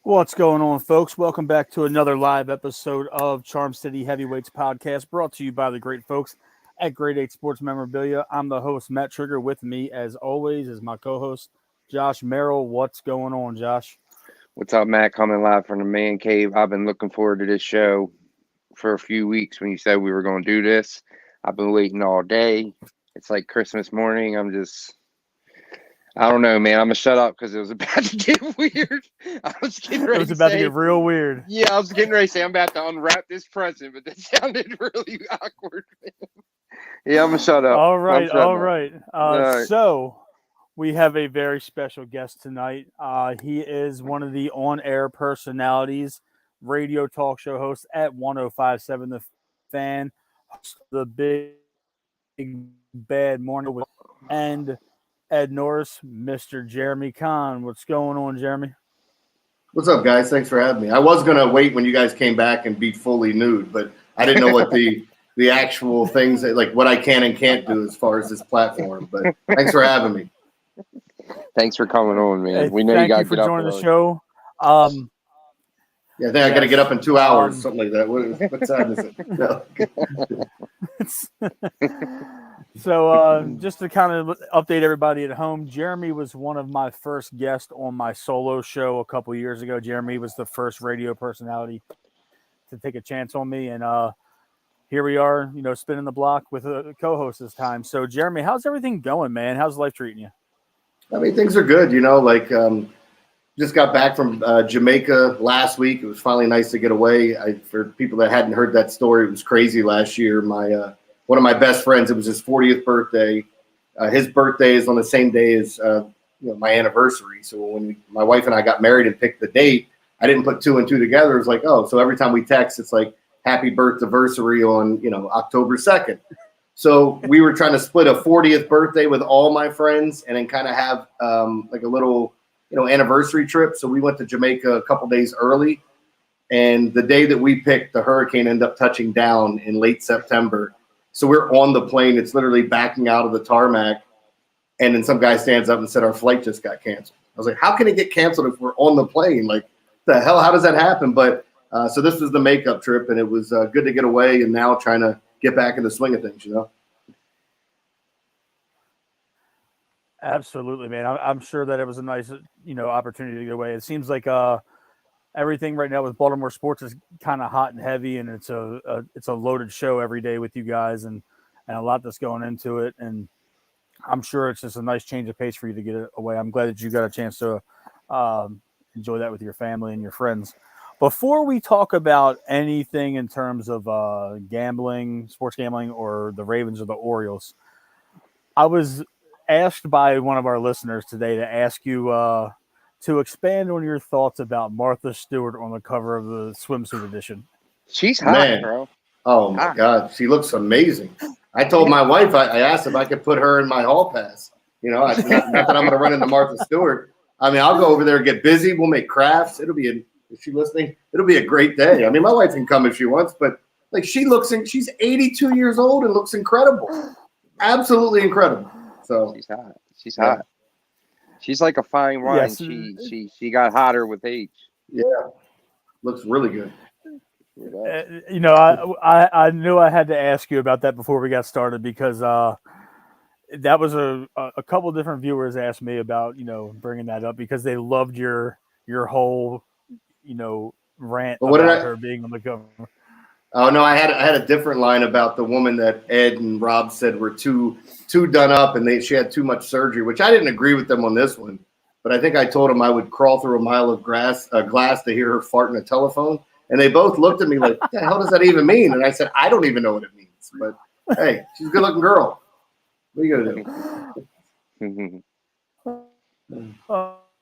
What's going on, folks? Welcome back to another live episode of Charm City Heavyweights Podcast, brought to you by the great folks at Grade 8 Sports Memorabilia. I'm the host, Matt Trigger. With me, as always, is my co-host, Josh Merrill. What's going on, Josh? What's up, Matt? Coming live from the man cave. I've been looking forward to this show for a few weeks. When you said we were going to do this, I've been waiting all day. It's like Christmas morning. I don't know, man. I'm going to shut up because it was about to get weird. I was getting ready It was about to get real weird. Yeah, I was getting ready to say I'm about to unwrap this present, but that sounded really awkward. Yeah, I'm going to shut up. All right. So we have a very special guest tonight. He is one of the on-air personalities, radio talk show host at 105.7 The Fan, host of the Big Bad Morning with and Ed Norris, Mr. Jeremy Conn. What's going on, Jeremy? What's up, guys? Thanks for having me. I was going to wait when you guys came back and be fully nude, but I didn't know what the actual things, like what I can and can't do as far as this platform. But thanks for having me. Thanks for coming on, man. We know you got to get up early. Thank you for joining the show. Yeah, I think I got to get up in 2 hours, something like that. What time is it? No. So just to kind of update everybody at home, Jeremy was one of my first guests on my solo show a couple years ago. Jeremy was the first radio personality to take a chance on me. And here we are, spinning the block with a co-host this time. So, Jeremy, how's everything going, man? How's life treating you? I mean, things are good, just got back from Jamaica last week. It was finally nice to get away. For people that hadn't heard that story, it was crazy last year. One of my best friends, it was his 40th birthday. His birthday is on the same day as my anniversary. So when my wife and I got married and picked the date, I didn't put two and two together. It was like, oh, so every time we text, it's like happy birthday on October 2nd. So we were trying to split a 40th birthday with all my friends and then kind of have like a little anniversary trip. So we went to Jamaica a couple days early. And the day that we picked, the hurricane ended up touching down in late September. So we're on the plane. It's literally backing out of the tarmac. And then some guy stands up and said, our flight just got canceled. I was like, how can it get canceled if we're on the plane? Like, the hell, how does that happen? But so this was the makeup trip, and it was good to get away and now trying to get back in the swing of things, Absolutely, man. I'm sure that it was a nice, opportunity to get away. It seems like everything right now with Baltimore sports is kind of hot and heavy, and it's a loaded show every day with you guys, and a lot that's going into it. And I'm sure it's just a nice change of pace for you to get away. I'm glad that you got a chance to enjoy that with your family and your friends. Before we talk about anything in terms of gambling, sports gambling, or the Ravens or the Orioles, I was asked by one of our listeners today to ask you to expand on your thoughts about Martha Stewart on the cover of the swimsuit edition. She's hot, bro. Oh, my God. She looks amazing. I told my wife, I asked if I could put her in my hall pass. Not that I'm going to run into Martha Stewart. I mean, I'll go over there and get busy. We'll make crafts. Is she listening? It'll be a great day. I mean, my wife can come if she wants, but she's 82 years old and looks incredible. Absolutely incredible. So she's hot. She's hot. She's like a fine wine. Yes. She got hotter with age. Yeah. Looks really good. I knew I had to ask you about that before we got started because that was a couple of different viewers asked me about, bringing that up because they loved your whole, rant about her being on the cover. Oh no, I had a different line about the woman that Ed and Rob said were too done up, and she had too much surgery, which I didn't agree with them on this one. But I think I told them I would crawl through a mile of glass to hear her fart in a telephone, and they both looked at me like, "What the hell does that even mean?" And I said, "I don't even know what it means." But hey, she's a good-looking girl. What are you gonna do?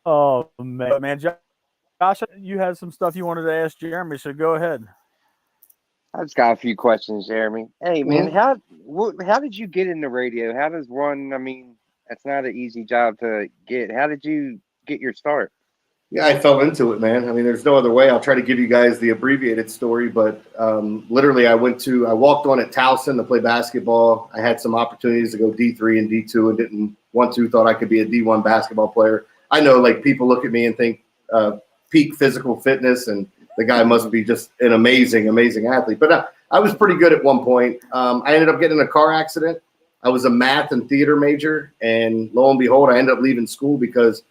Oh man, Josh, you had some stuff you wanted to ask Jeremy, so go ahead. I just got a few questions, Jeremy. Hey, man, how did you get into radio? How does one? I mean, that's not an easy job to get. How did you get your start? Yeah, I fell into it, man. I mean, there's no other way. I'll try to give you guys the abbreviated story, but literally, I walked on at Towson to play basketball. I had some opportunities to go D3 and D2 and didn't want to. Thought I could be a D1 basketball player. I know, like, people look at me and think peak physical fitness, and the guy must be just an amazing, amazing athlete. But I was pretty good at one point. I ended up getting in a car accident. I was a math and theater major, and lo and behold, I ended up leaving school because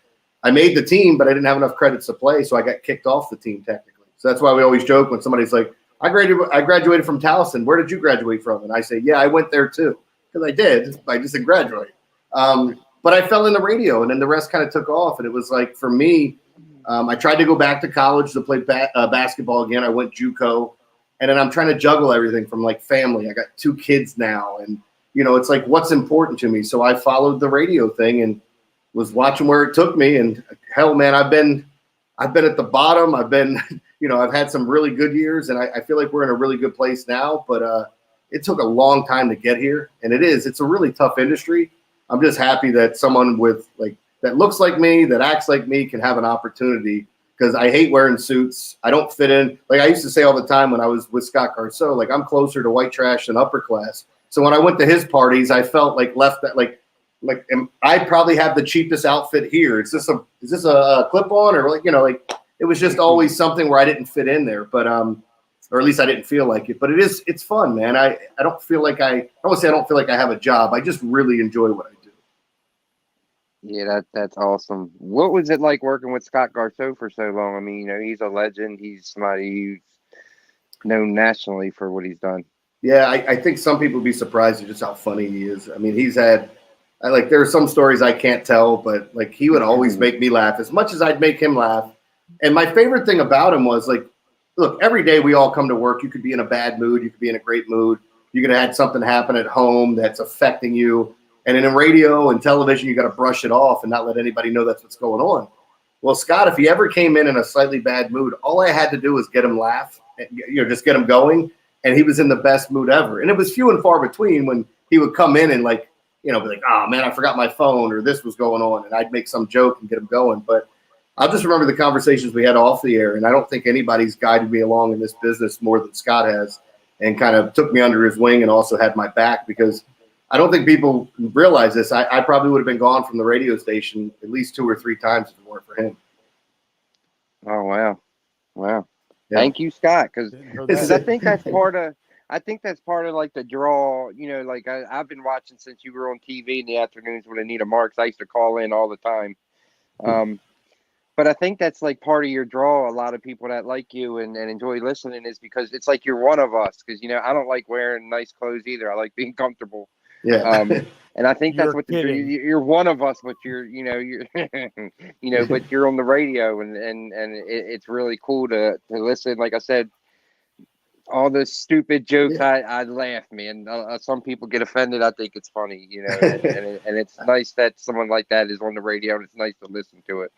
I made the team, but I didn't have enough credits to play, so I got kicked off the team technically. So that's why we always joke when somebody's like, I graduated from Towson. Where did you graduate from? And I say, yeah, I went there too. Because I did. I just didn't graduate. But I fell into radio, and then the rest kind of took off. And it was like, for me, I tried to go back to college to play basketball again. I went JUCO. And then I'm trying to juggle everything from, like, family. I got 2 kids now. And, you know, it's like, what's important to me? So I followed the radio thing and was watching where it took me. And hell, man, I've been at the bottom. I've been, you know, I've had some really good years, and I feel like we're in a really good place now. But it took a long time to get here, and it's a really tough industry. I'm just happy that someone with, like, that looks like me, that acts like me, can have an opportunity, because I hate wearing suits. I don't fit in. Like I used to say all the time when I was with Scott Garceau, like, I'm closer to white trash than upper class. So when I went to his parties, I felt like I probably have the cheapest outfit here. Is this a clip on, or, like, you know, like, it was just always something where I didn't fit in there, but or at least I didn't feel like it. But it's fun, man. I don't feel like I want to say I don't feel like I have a job. I just really enjoy what I do. Yeah, that's awesome. What was it like working with Scott Garceau for so long? I mean, you know, he's a legend. He's somebody who's known nationally for what he's done. Yeah, I think some people would be surprised at just how funny he is. I mean, there are some stories I can't tell, but, like, he would always make me laugh as much as I'd make him laugh. And my favorite thing about him was, like, look, every day we all come to work. You could be in a bad mood. You could be in a great mood. You could have had something happen at home that's affecting you. And in radio and television, you got to brush it off and not let anybody know that's what's going on. Well, Scott, if he ever came in a slightly bad mood, all I had to do was get him laugh, just get him going. And he was in the best mood ever. And it was few and far between when he would come in and, like, you know, be like, oh, man, I forgot my phone, or this was going on. And I'd make some joke and get him going. But I'll just remember the conversations we had off the air. And I don't think anybody's guided me along in this business more than Scott has, and kind of took me under his wing and also had my back, because I don't think people realize this. I probably would have been gone from the radio station at least 2 or 3 times if it weren't for him. Oh, wow. Wow. Yeah. Thank you, Scott, because I think that's part of like the draw. You know, like I've been watching since you were on TV in the afternoons with Anita Marks. I used to call in all the time. But I think that's, like, part of your draw. A lot of people that like you and enjoy listening is because it's like you're one of us. Because, you know, I don't like wearing nice clothes either. I like being comfortable. Yeah. And I think that's what you're one of us, but you're but you're on the radio, and it's really cool to listen. Like I said, all the stupid jokes, yeah. I laugh, man. Some people get offended. I think it's funny, you know, and it's nice that someone like that is on the radio, and it's nice to listen to it.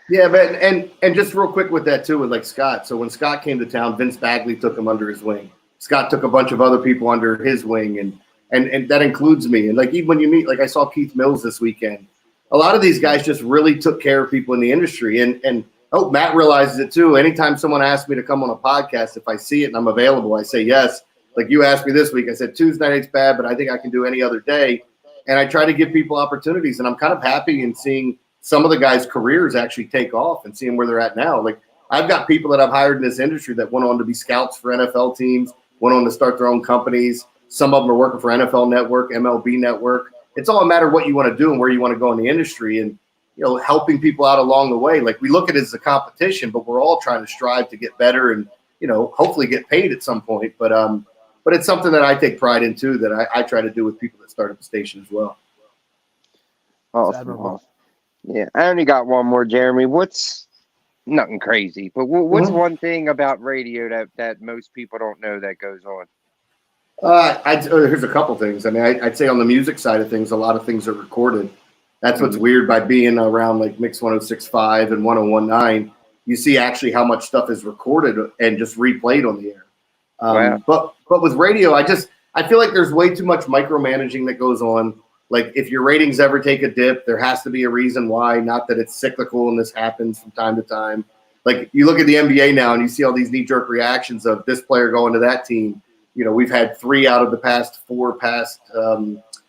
Yeah, but and just real quick with that too, with, like, Scott. So when Scott came to town, Vince Bagley took him under his wing. Scott took a bunch of other people under his wing, and that includes me. And, like, even when you meet, like, I saw Keith Mills this weekend. A lot of these guys just really took care of people in the industry, and I hope Matt realizes it too. Anytime someone asks me to come on a podcast, if I see it and I'm available, I say yes. Like you asked me this week, I said Tuesday night's bad, but I think I can do any other day. And I try to give people opportunities, and I'm kind of happy in seeing some of the guys' careers actually take off and seeing where they're at now. Like, I've got people that I've hired in this industry that went on to be scouts for NFL teams, went on to start their own companies. Some of them are working for NFL Network, MLB Network. It's all a matter of what you want to do and where you want to go in the industry, and, you know, helping people out along the way. Like, we look at it as a competition, but we're all trying to strive to get better and hopefully get paid at some point. But it's something that I take pride in too, that I try to do with people that start at the station as well. Awesome. Yeah, I only got one more, Jeremy. What's nothing crazy, but what's one thing about radio that most people don't know that goes on? Here's a couple things. I mean, I'd say on the music side of things, a lot of things are recorded. That's what's weird by being around like Mix 106.5 and 101.9. You see actually how much stuff is recorded and just replayed on the air. Wow. But with radio, I feel like there's way too much micromanaging that goes on. Like if your ratings ever take a dip, there has to be a reason why. Not that it's cyclical and this happens from time to time. Like you look at the NBA now and you see all these knee-jerk reactions of this player going to that team. We've had 3 out of the 4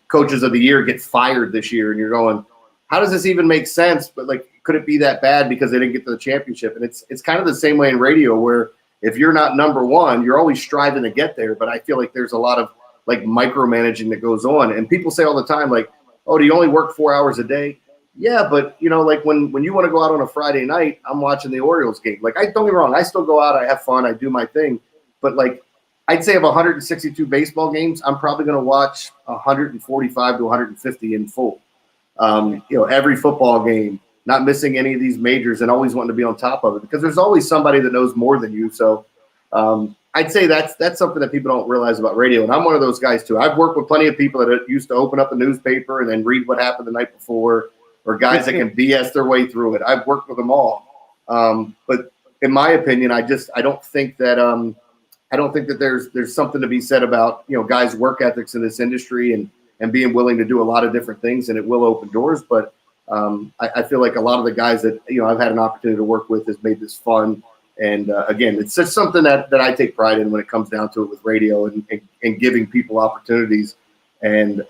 coaches of the year get fired this year, and you're going, how does this even make sense? But like, could it be that bad because they didn't get to the championship? And it's kind of the same way in radio, where if you're not number one, you're always striving to get there. But I feel like there's a lot of like micromanaging that goes on, and people say all the time, like, "Oh, do you only work 4 hours a day?" Yeah, but like when you want to go out on a Friday night, I'm watching the Orioles game. Like, don't get me wrong, I still go out, I have fun, I do my thing, but like, I'd say of 162 baseball games, I'm probably going to watch 145 to 150 in full. Every football game, not missing any of these majors, and always wanting to be on top of it because there's always somebody that knows more than you. So I'd say that's something that people don't realize about radio, and I'm one of those guys too. I've worked with plenty of people that used to open up the newspaper and then read what happened the night before, or guys that can BS their way through it. I've worked with them all, but in my opinion, I don't think that there's something to be said about guys' work ethics in this industry and being willing to do a lot of different things, and it will open doors. But I feel like a lot of the guys that I've had an opportunity to work with has made this fun. And again, it's just something that I take pride in when it comes down to it with radio and giving people opportunities. And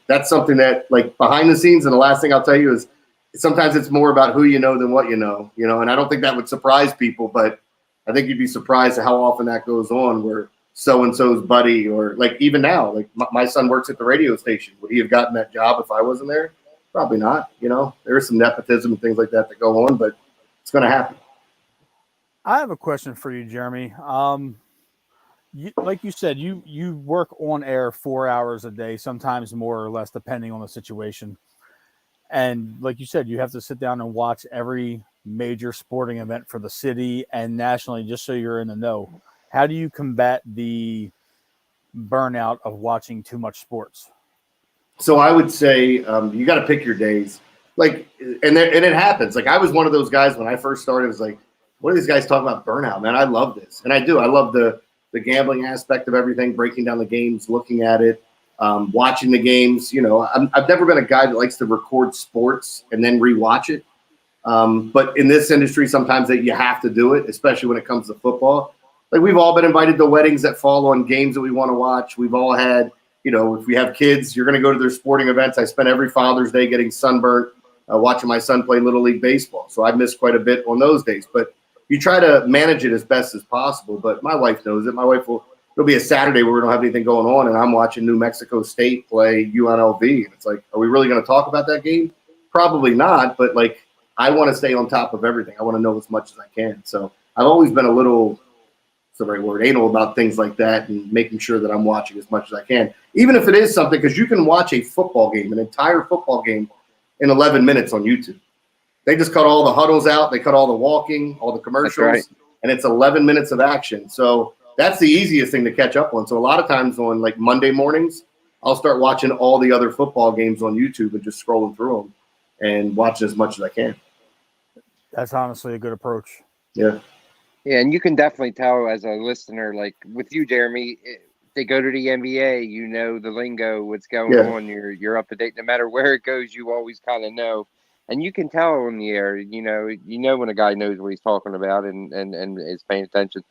that's something that, like, behind the scenes, and the last thing I'll tell you is sometimes it's more about who you know than what you know. And I don't think that would surprise people, but I think you'd be surprised at how often that goes on, where so-and-so's buddy, or like even now, like my son works at the radio station. Would he have gotten that job if I wasn't there? Probably not. There's some nepotism and things like that go on, but it's going to happen. I have a question for you, Jeremy. Like you said, you work on air 4 hours a day, sometimes more or less, depending on the situation. And like you said, you have to sit down and watch every major sporting event for the city and nationally, just so you're in the know. How do you combat the burnout of watching too much sports? So I would say you got to pick your days. Like, and it happens. Like, I was one of those guys when I first started. It was like, what are these guys talking about burnout, man? I love this. And I do. I love the gambling aspect of everything, breaking down the games, looking at it, watching the games. I've never been a guy that likes to record sports and then rewatch it. But in this industry, sometimes that you have to do it, especially when it comes to football. Like, we've all been invited to weddings that fall on games that we want to watch. We've all had, if we have kids, you're going to go to their sporting events. I spent every Father's Day getting sunburnt, watching my son play Little League Baseball. So I missed quite a bit on those days. But you try to manage it as best as possible. But my wife knows it. My wife it'll be a Saturday where we don't have anything going on, and I'm watching New Mexico State play UNLV. And it's like, are we really going to talk about that game? Probably not. But, like, I want to stay on top of everything. I want to know as much as I can. So I've always been a little, what's the right word, anal about things like that, and making sure that I'm watching as much as I can. Even if it is something, because you can watch a football game, an entire football game, in 11 minutes on YouTube. They just cut all the huddles out. They cut all the walking, all the commercials, right. And it's 11 minutes of action. So that's the easiest thing to catch up on. So a lot of times on, like, Monday mornings, I'll start watching all the other football games on YouTube and just scrolling through them and watching as much as I can. That's honestly a good approach. Yeah. Yeah, and you can definitely tell as a listener, like with you, Jeremy, they go to the NBA, the lingo, what's going on. You're up to date. No matter where it goes, you always kind of know. And you can tell on the air, when a guy knows what he's talking about and is paying attention.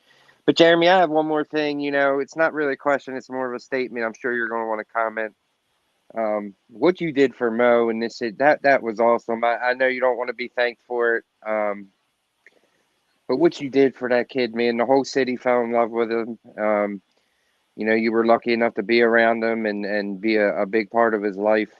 But Jeremy, I have one more thing. It's not really a question; it's more of a statement. I'm sure you're going to want to comment. What you did for Mo, and that was awesome. I know you don't want to be thanked for it, but what you did for that kid, man, the whole city fell in love with him. You were lucky enough to be around him and be a big part of his life.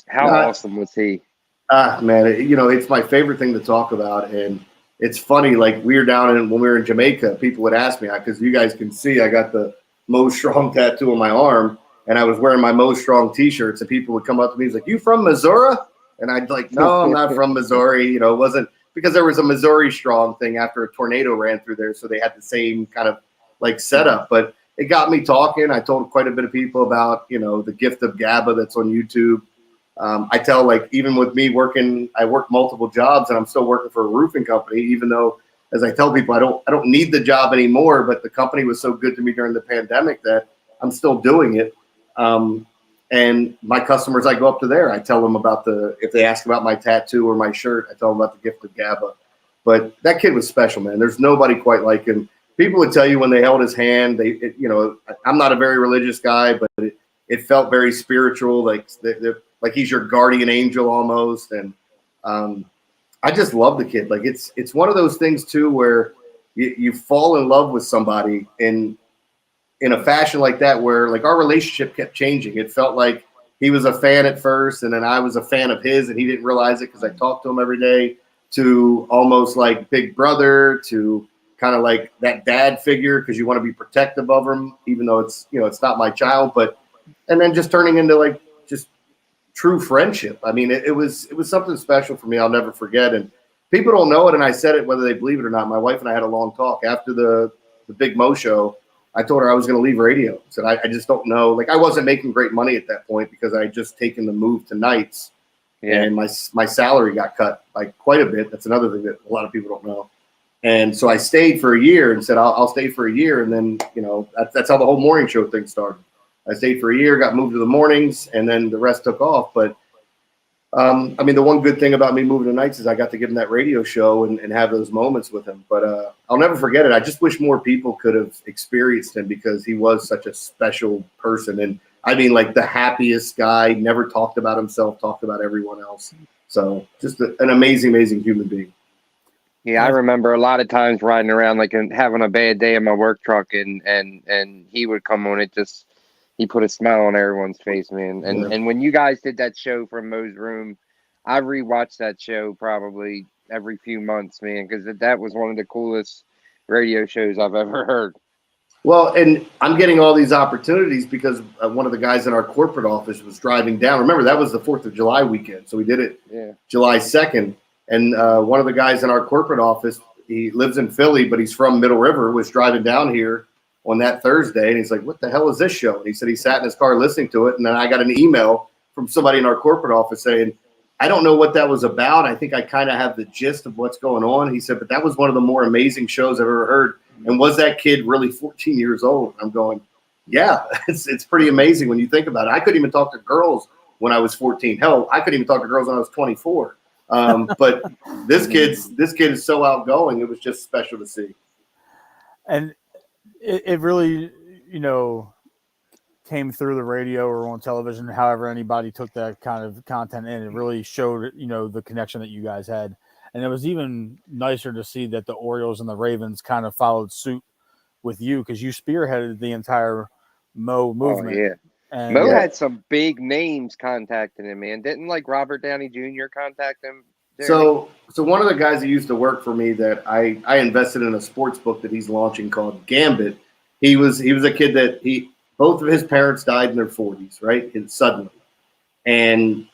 How awesome was he? Man, it's my favorite thing to talk about. And, it's funny. Like we were when we were in Jamaica, people would ask me, because you guys can see I got the Mo Strong tattoo on my arm, and I was wearing my Mo Strong T-shirts, and people would come up to me, like, "You from Missouri?" And I'd like, "No, I'm not from Missouri." You know, it wasn't because there was a Missouri Strong thing after a tornado ran through there, so they had the same kind of like setup. But it got me talking. I told quite a bit of people about, you know, the gift of GABA that's on YouTube. I tell, like, even with me working, I work multiple jobs, and I'm still working for a roofing company, even though, as I tell people, I don't need the job anymore, but the company was so good to me during the pandemic that I'm still doing it. And my customers, I go up to there, I tell them about if they ask about my tattoo or my shirt, I tell them about the gift of GABA. But that kid was special, man. There's nobody quite like him. People would tell you when they held his hand, you know, I'm not a very religious guy, but it felt very spiritual, like he's your guardian angel almost. And I just love the kid. Like it's one of those things too, where you fall in love with somebody in a fashion like that, where like our relationship kept changing. It felt like he was a fan at first, and then I was a fan of his, and he didn't realize it because I talked to him every day, to almost like big brother, to kind of like that dad figure, because you want to be protective of him, even though it's, you know, it's not my child, and then just turning into like just true friendship. I mean, it was something special for me. I'll never forget. And people don't know it, and I said it whether they believe it or not. My wife and I had a long talk after the Big Mo show. I told her I was going to leave radio. I said, I just don't know. Like, I wasn't making great money at that point because I had just taken the move to nights, and my salary got cut by quite a bit. That's another thing that a lot of people don't know. And so I stayed for a year and said, I'll stay for a year. And then, you know, that's how the whole morning show thing started. I stayed for a year, got moved to the mornings, and then the rest took off. But I mean, the one good thing about me moving to nights is I got to give him that radio show and have those moments with him. But I'll never forget it. I just wish more people could have experienced him, because he was such a special person. And I mean, like, the happiest guy, never talked about himself, talked about everyone else. So just an amazing, amazing human being. Yeah, I remember a lot of times riding around, like, and having a bad day in my work truck, and he would come on. He put a smile on everyone's face, man. And when you guys did that show from Mo's Room, I rewatched that show probably every few months, man, because that was one of the coolest radio shows I've ever heard. Well, and I'm getting all these opportunities because one of the guys in our corporate office was driving down. Remember, that was the 4th of July weekend, so we did it July 2nd. And one of the guys in our corporate office, he lives in Philly, but he's from Middle River, was driving down here on that Thursday. And he's like, "What the hell is this show?" And he said he sat in his car listening to it. And then I got an email from somebody in our corporate office saying, "I don't know what that was about. I think I kind of have the gist of what's going on." He said, "But that was one of the more amazing shows I've ever heard. And was that kid really 14 years old?" I'm going, yeah, it's pretty amazing when you think about it. I couldn't even talk to girls when I was 14. Hell, I couldn't even talk to girls when I was 24. But this kid is so outgoing. It was just special to see. And it really, you know, came through the radio or on television, however anybody took that kind of content in. It really showed, you know, the connection that you guys had. And it was even nicer to see that the Orioles and the Ravens kind of followed suit with you, because you spearheaded the entire Mo movement. Oh, yeah. And Mo had some big names contacting him, man. Didn't, like, Robert Downey Jr. contact him? So one of the guys that used to work for me that I invested in a sports book that he's launching called Gambit. He was a kid that both of his parents died in their 40s, right? And suddenly. And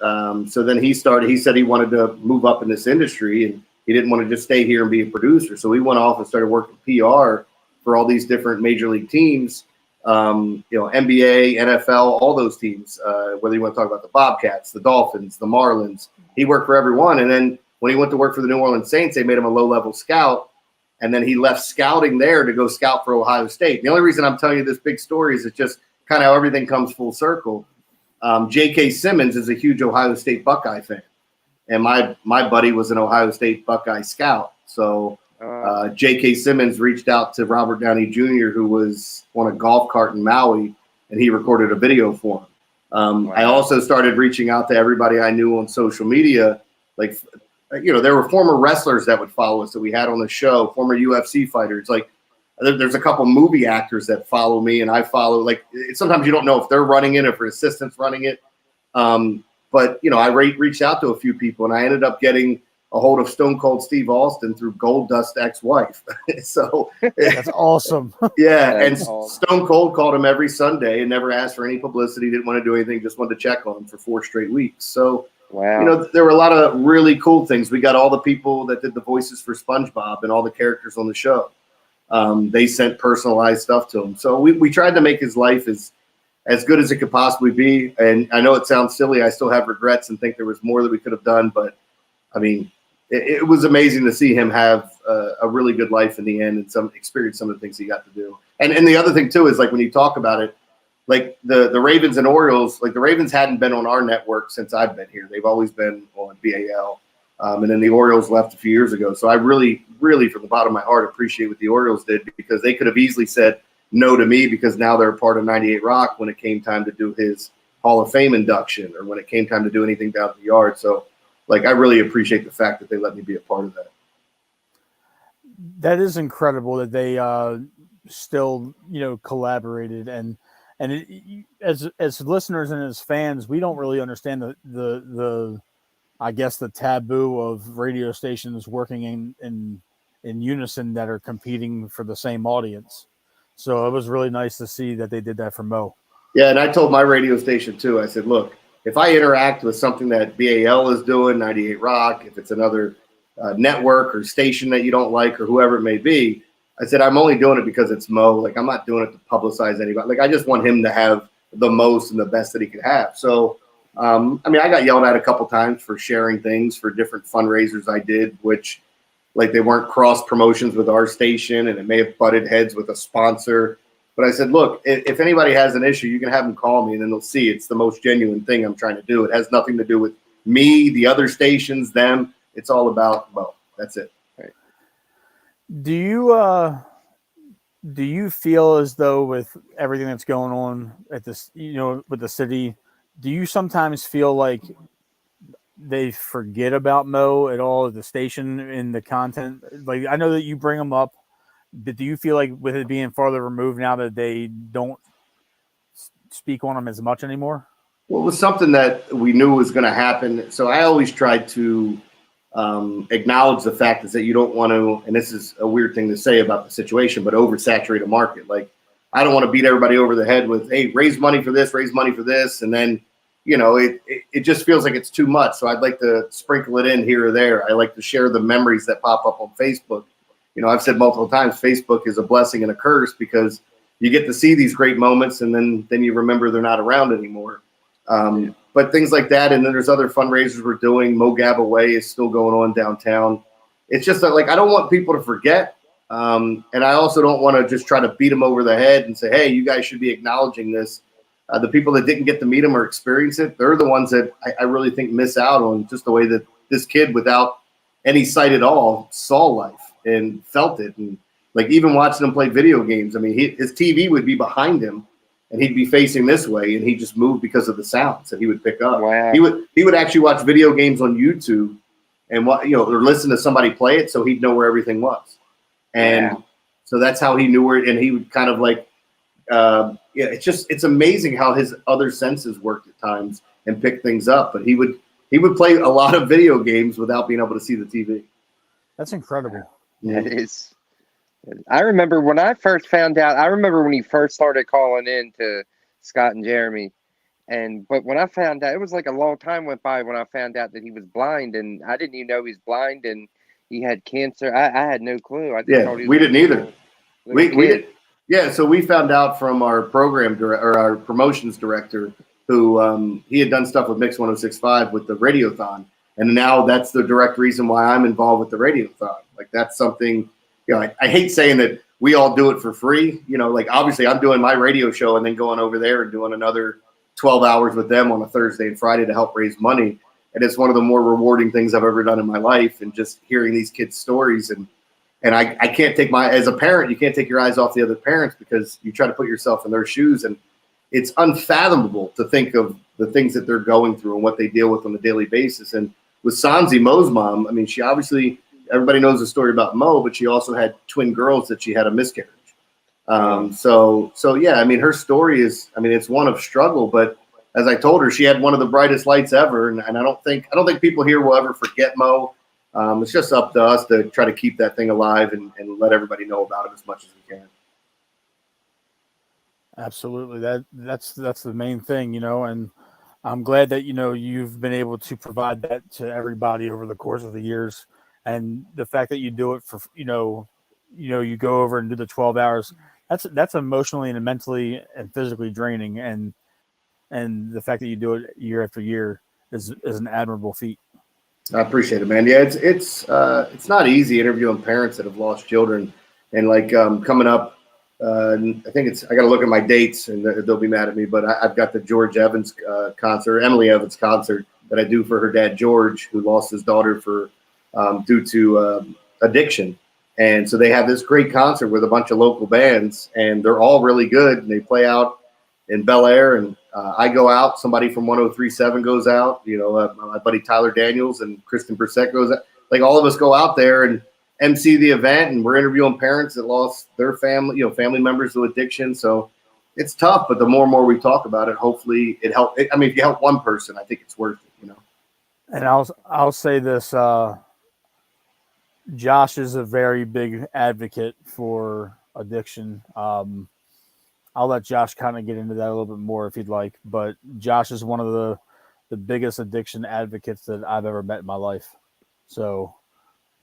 so then he said he wanted to move up in this industry, and he didn't want to just stay here and be a producer. So he went off and started working PR for all these different major league teams, you know, NBA, NFL, all those teams, whether you want to talk about the Bobcats, the Dolphins, the Marlins. He worked for everyone. And then when he went to work for the New Orleans Saints, they made him a low-level scout. And then he left scouting there to go scout for Ohio State. The only reason I'm telling you this big story is it's just kind of how everything comes full circle. J.K. Simmons is a huge Ohio State Buckeye fan. And my buddy was an Ohio State Buckeye scout. So J.K. Simmons reached out to Robert Downey Jr., who was on a golf cart in Maui, and he recorded a video for him. Wow. I also started reaching out to everybody I knew on social media. Like, you know, there were former wrestlers that would follow us that we had on the show, former UFC fighters. Like, there's a couple movie actors that follow me, and I follow. Like, sometimes you don't know if they're running it or if an assistant's running it. But, you know, I reached out to a few people, and I ended up getting a hold of Stone Cold Steve Austin through Goldust's ex-wife. So That's awesome. yeah, That's and awesome. Stone Cold called him every Sunday and never asked for any publicity, didn't want to do anything, just wanted to check on him for 4 straight weeks. So, Wow. there were a lot of really cool things. We got all the people that did the voices for SpongeBob and all the characters on the show. They sent personalized stuff to him. So we tried to make his life as good as it could possibly be. And I know it sounds silly. I still have regrets and think there was more that we could have done. But, I mean, it was amazing to see him have a really good life in the end and experience some of the things he got to do. And the other thing, too, is like when you talk about it, like the Ravens and Orioles, like the Ravens hadn't been on our network since I've been here. They've always been on BAL. And then the Orioles left a few years ago. So I really, really, from the bottom of my heart, appreciate what the Orioles did, because they could have easily said no to me because now they're a part of 98 Rock when it came time to do his Hall of Fame induction or when it came time to do anything down at the yard. So, like, I really appreciate the fact that they let me be a part of that. That is incredible that they still, collaborated and as listeners and as fans, we don't really understand the I guess the taboo of radio stations working in unison that are competing for the same audience. So it was really nice to see that they did that for Mo. Yeah, and I told my radio station too. I said, look, if I interact with something that BAL is doing, 98 Rock, if it's another network or station that you don't like or whoever it may be, I said, I'm only doing it because it's Mo. Like, I'm not doing it to publicize anybody. Like, I just want him to have the most and the best that he could have. So, I mean, I got yelled at a couple times for sharing things for different fundraisers I did, which, like, they weren't cross promotions with our station, and it may have butted heads with a sponsor. But I said, look, if anybody has an issue, you can have them call me, and then they'll see it's the most genuine thing I'm trying to do. It has nothing to do with me, the other stations, them. It's all about Mo. That's it. Right. Do you feel as though with everything that's going on at this, with the city, do you sometimes feel like they forget about Mo at all at the station in the content? Like, I know that you bring them up, but do you feel like with it being farther removed now that they don't speak on him as much anymore? Well, it was something that we knew was going to happen. So I always tried to acknowledge the fact is that you don't want to, and this is a weird thing to say about the situation, but oversaturate a market. Like, I don't want to beat everybody over the head with, hey, raise money for this, and then, it just feels like it's too much. So I'd like to sprinkle it in here or there. I like to share the memories that pop up on Facebook. I've said multiple times, Facebook is a blessing and a curse because you get to see these great moments and then you remember they're not around anymore. But things like that, and then there's other fundraisers we're doing. Mo Gab Away is still going on downtown. It's just that, like, I don't want people to forget, and I also don't want to just try to beat them over the head and say, hey, you guys should be acknowledging this. The people that didn't get to meet him or experience it, they're the ones that I really think miss out on just the way that this kid, without any sight at all, saw life and felt it. And, like, even watching him play video games, I mean, his TV would be behind him, and he'd be facing this way, and he just moved because of the sounds that he would pick up. Wow. He would actually watch video games on YouTube and or listen to somebody play it, so he'd know where everything was. And so that's how he knew where. And he would kind of like, it's amazing how his other senses worked at times and pick things up. But he would play a lot of video games without being able to see the TV. That's incredible. That is. I remember when I first found out. I remember when he first started calling in to Scott and Jeremy, but when I found out, it was like a long time went by when I found out that he was blind, and I didn't even know he was blind and he had cancer. I had no clue. I just thought he was we didn't either. We kid. did. Yeah, so we found out from our program or our promotions director, who he had done stuff with Mix 106.5 with the Radiothon, and now that's the direct reason why I'm involved with the Radiothon. Like, that's something. I hate saying that we all do it for free. Like, obviously I'm doing my radio show and then going over there and doing another 12 hours with them on a Thursday and Friday to help raise money. And it's one of the more rewarding things I've ever done in my life. And just hearing these kids' stories. And I can't take as a parent, you can't take your eyes off the other parents because you try to put yourself in their shoes. And it's unfathomable to think of the things that they're going through and what they deal with on a daily basis. And with Sanzi, Mo's mom, I mean, she obviously, everybody knows the story about Mo, but she also had twin girls that she had a miscarriage. So yeah, I mean, her story is, I mean, it's one of struggle, but as I told her, she had one of the brightest lights ever. And I don't think people here will ever forget Mo. It's just up to us to try to keep that thing alive and let everybody know about it as much as we can. Absolutely. That's the main thing, and I'm glad that, you've been able to provide that to everybody over the course of the years. And the fact that you do it for, you go over and do the 12 hours, that's emotionally and mentally and physically draining. And the fact that you do it year after year is an admirable feat. I appreciate it, man. Yeah, it's not easy interviewing parents that have lost children, and coming up, I think I got to look at my dates, and they'll be mad at me. But I've got the George Evans concert, Emily Evans concert that I do for her dad George, who lost his daughter due to addiction, and so they have this great concert with a bunch of local bands, and they're all really good, and they play out in Bel Air, and I go out. Somebody from 103.7 goes out. My buddy Tyler Daniels and Kristen Brissett goes out. Like all of us go out there and MC the event, and we're interviewing parents that lost their family, family members to addiction. So it's tough, but the more and more we talk about it, hopefully it helps. I mean, if you help one person, I think it's worth it. And I'll say this: Josh is a very big advocate for addiction. I'll let Josh kind of get into that a little bit more if he'd like, but Josh is one of the biggest addiction advocates that I've ever met in my life. So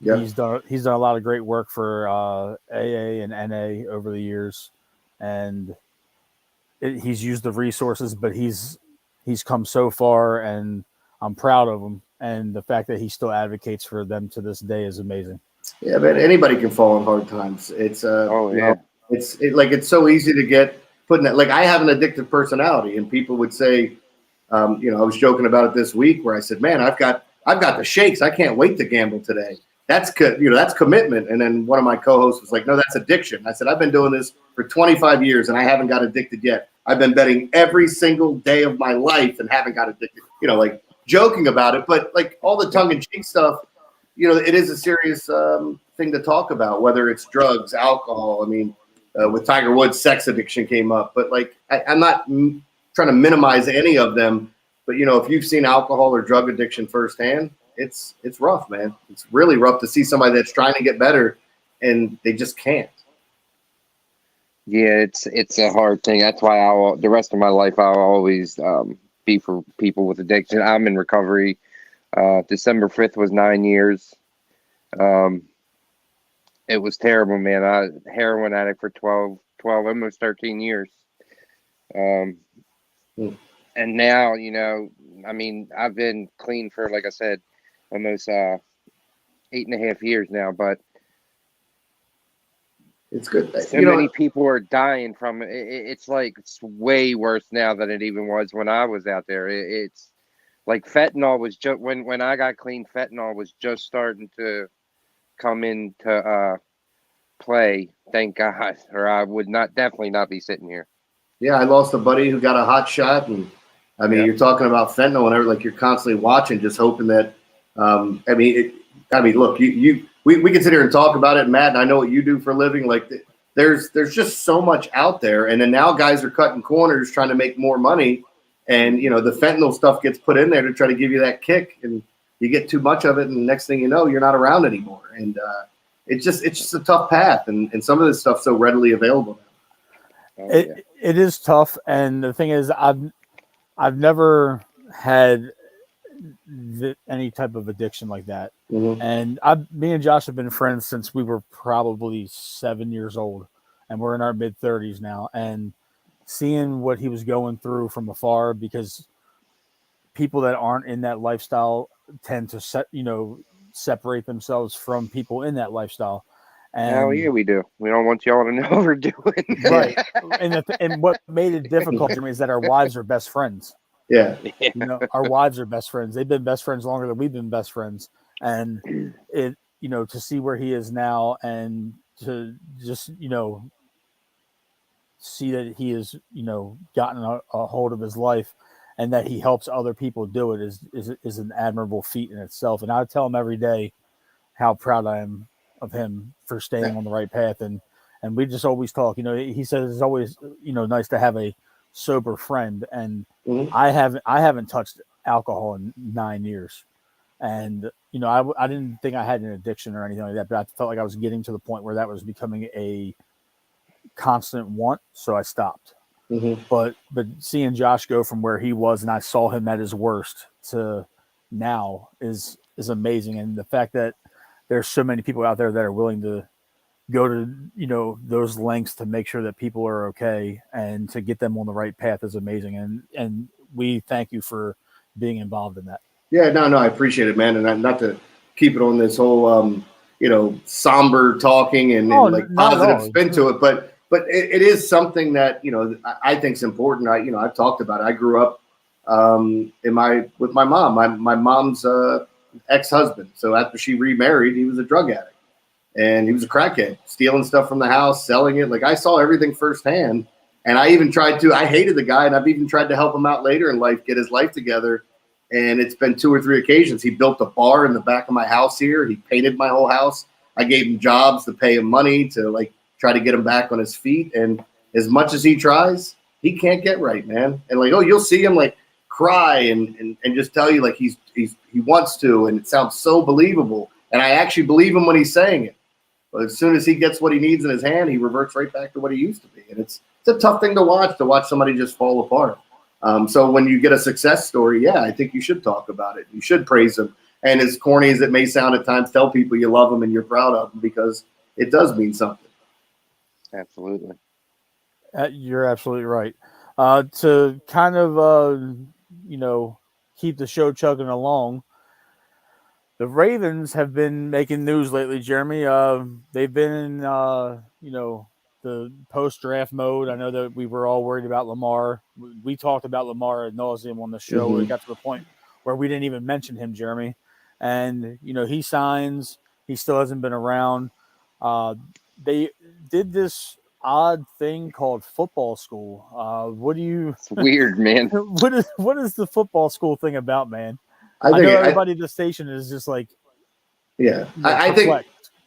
yeah, he's done a lot of great work for AA and NA over the years, and he's used the resources, but he's come so far, and I'm proud of him. And the fact that he still advocates for them to this day is amazing. Yeah, man. Anybody can fall in hard times. It's it's so easy to get put in that. Like I have an addictive personality, and people would say, I was joking about it this week where I said, "Man, I've got the shakes. I can't wait to gamble today." That's that's commitment. And then one of my co-hosts was like, "No, that's addiction." I said, "I've been doing this for 25 years, and I haven't got addicted yet. I've been betting every single day of my life and haven't got addicted." Like joking about it, but like all the tongue-in-cheek stuff. It is a serious thing to talk about, whether it's drugs, alcohol. I mean, with Tiger Woods, sex addiction came up. But I'm not trying to minimize any of them. But, if you've seen alcohol or drug addiction firsthand, it's rough, man. It's really rough to see somebody that's trying to get better and they just can't. Yeah, it's a hard thing. That's why the rest of my life I'll always be for people with addiction. I'm in recovery. December 5th was 9 years. It was terrible, man. I heroin addict for 12, almost 13 years. And now, I mean, I've been clean for, like I said, almost 8.5 years now, but it's good. So many people are dying from it. It's way worse now than it even was when I was out there. It's like fentanyl was just when I got clean. Fentanyl was just starting to come into play. Thank God, or I would definitely not be sitting here. Yeah, I lost a buddy who got a hot shot, and I mean, You're talking about fentanyl and everything. Like you're constantly watching, just hoping that. Look, we can sit here and talk about it, Matt, and I know what you do for a living. Like, there's just so much out there, and then now guys are cutting corners trying to make more money. And, the fentanyl stuff gets put in there to try to give you that kick, and you get too much of it, and the next thing you know, you're not around anymore. And it's just a tough path, and some of this stuff's so readily available now. It is tough, and the thing is, I've never had any type of addiction like that. Mm-hmm. And me and Josh have been friends since we were probably 7 years old, and we're in our mid-30s now. And seeing what he was going through from afar, because people that aren't in that lifestyle tend to separate themselves from people in that lifestyle. And hell yeah, we do. We don't want y'all to know what we're doing. Right. And what made it difficult for me is that our wives are best friends. Yeah. Our wives are best friends. They've been best friends longer than we've been best friends. And it, to see where he is now and to just, see that he has, gotten a hold of his life and that he helps other people do it is an admirable feat in itself. And I tell him every day how proud I am of him for staying on the right path. And we just always talk, he says it's always, nice to have a sober friend. And I haven't touched alcohol in 9 years. And I didn't think I had an addiction or anything like that, but I felt like I was getting to the point where that was becoming a constant want, so I stopped. Mm-hmm. But seeing Josh go from where he was, and I saw him at his worst, to now is amazing. And the fact that there's so many people out there that are willing to go to those lengths to make sure that people are okay and to get them on the right path is amazing. And we thank you for being involved in that. Yeah, no, I appreciate it, man. And not to keep it on this whole, somber talking and like positive spin to it, but it is something that, I think is important. I've talked about it. I grew up with my mom, my mom's ex-husband. So after she remarried, he was a drug addict and he was a crackhead, stealing stuff from the house, selling it. Like I saw everything firsthand. And I even I hated the guy, and I've even tried to help him out later in life, get his life together. And it's been 2 or 3 occasions. He built a bar in the back of my house here. He painted my whole house. I gave him jobs to pay him money to like try to get him back on his feet. And as much as he tries, he can't get right, man. And like, you'll see him like cry and just tell you like he wants to, and it sounds so believable. And I actually believe him when he's saying it. But as soon as he gets what he needs in his hand, he reverts right back to what he used to be. And it's a tough thing to watch somebody just fall apart. So when you get a success story, yeah, I think you should talk about it. You should praise them. And as corny as it may sound at times, tell people you love them and you're proud of them, because it does mean something. Absolutely. You're absolutely right. To kind of, keep the show chugging along, the Ravens have been making news lately, Jeremy. They've been in, the post-draft mode. I know that we were all worried about Lamar. We talked about Lamar ad nauseum on the show. Mm-hmm. It got to the point where we didn't even mention him, Jeremy. And, he signs. He still hasn't been around. They did this odd thing called football school. What do you? It's weird, man. What is the football school thing about, man? I know everybody at the station is just like, yeah.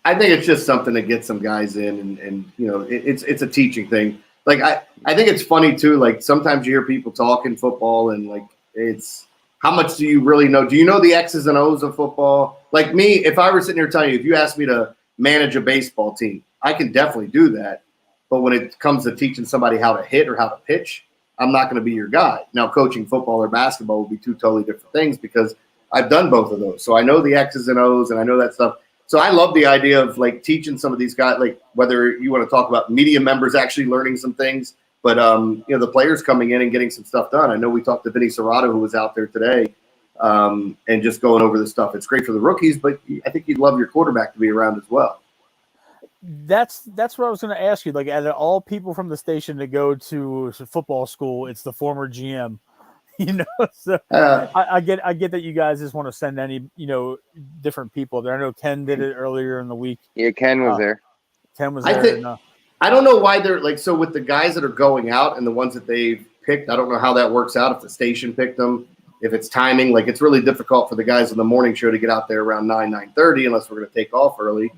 I think it's just something that gets some guys in, and it's a teaching thing. Like I think it's funny too. Like sometimes you hear people talking football, and like it's how much do you really know? Do you know the X's and O's of football? Like me, if I were sitting here telling you, if you asked me to manage a baseball team, I can definitely do that. But when it comes to teaching somebody how to hit or how to pitch, I'm not going to be your guy. Now, coaching football or basketball will be 2 totally different things, because I've done both of those. So I know the X's and O's, and I know that stuff. So I love the idea of like teaching some of these guys, like whether you want to talk about media members actually learning some things, but the players coming in and getting some stuff done. I know we talked to Vinny Serrato, who was out there today, and just going over this stuff. It's great for the rookies, but I think you'd love your quarterback to be around as well. That's what I was going to ask you. Like, out of all people from the station to go to football school, it's the former GM. So I get that you guys just want to send any different people there. I know Ken did it earlier in the week. Yeah, Ken was there. Ken was there. I don't know why they're like, so with the guys that are going out and the ones that they've picked, I don't know how that works out. If the station picked them, if it's timing, like it's really difficult for the guys on the morning show to get out there around 9:30 unless we're going to take off early.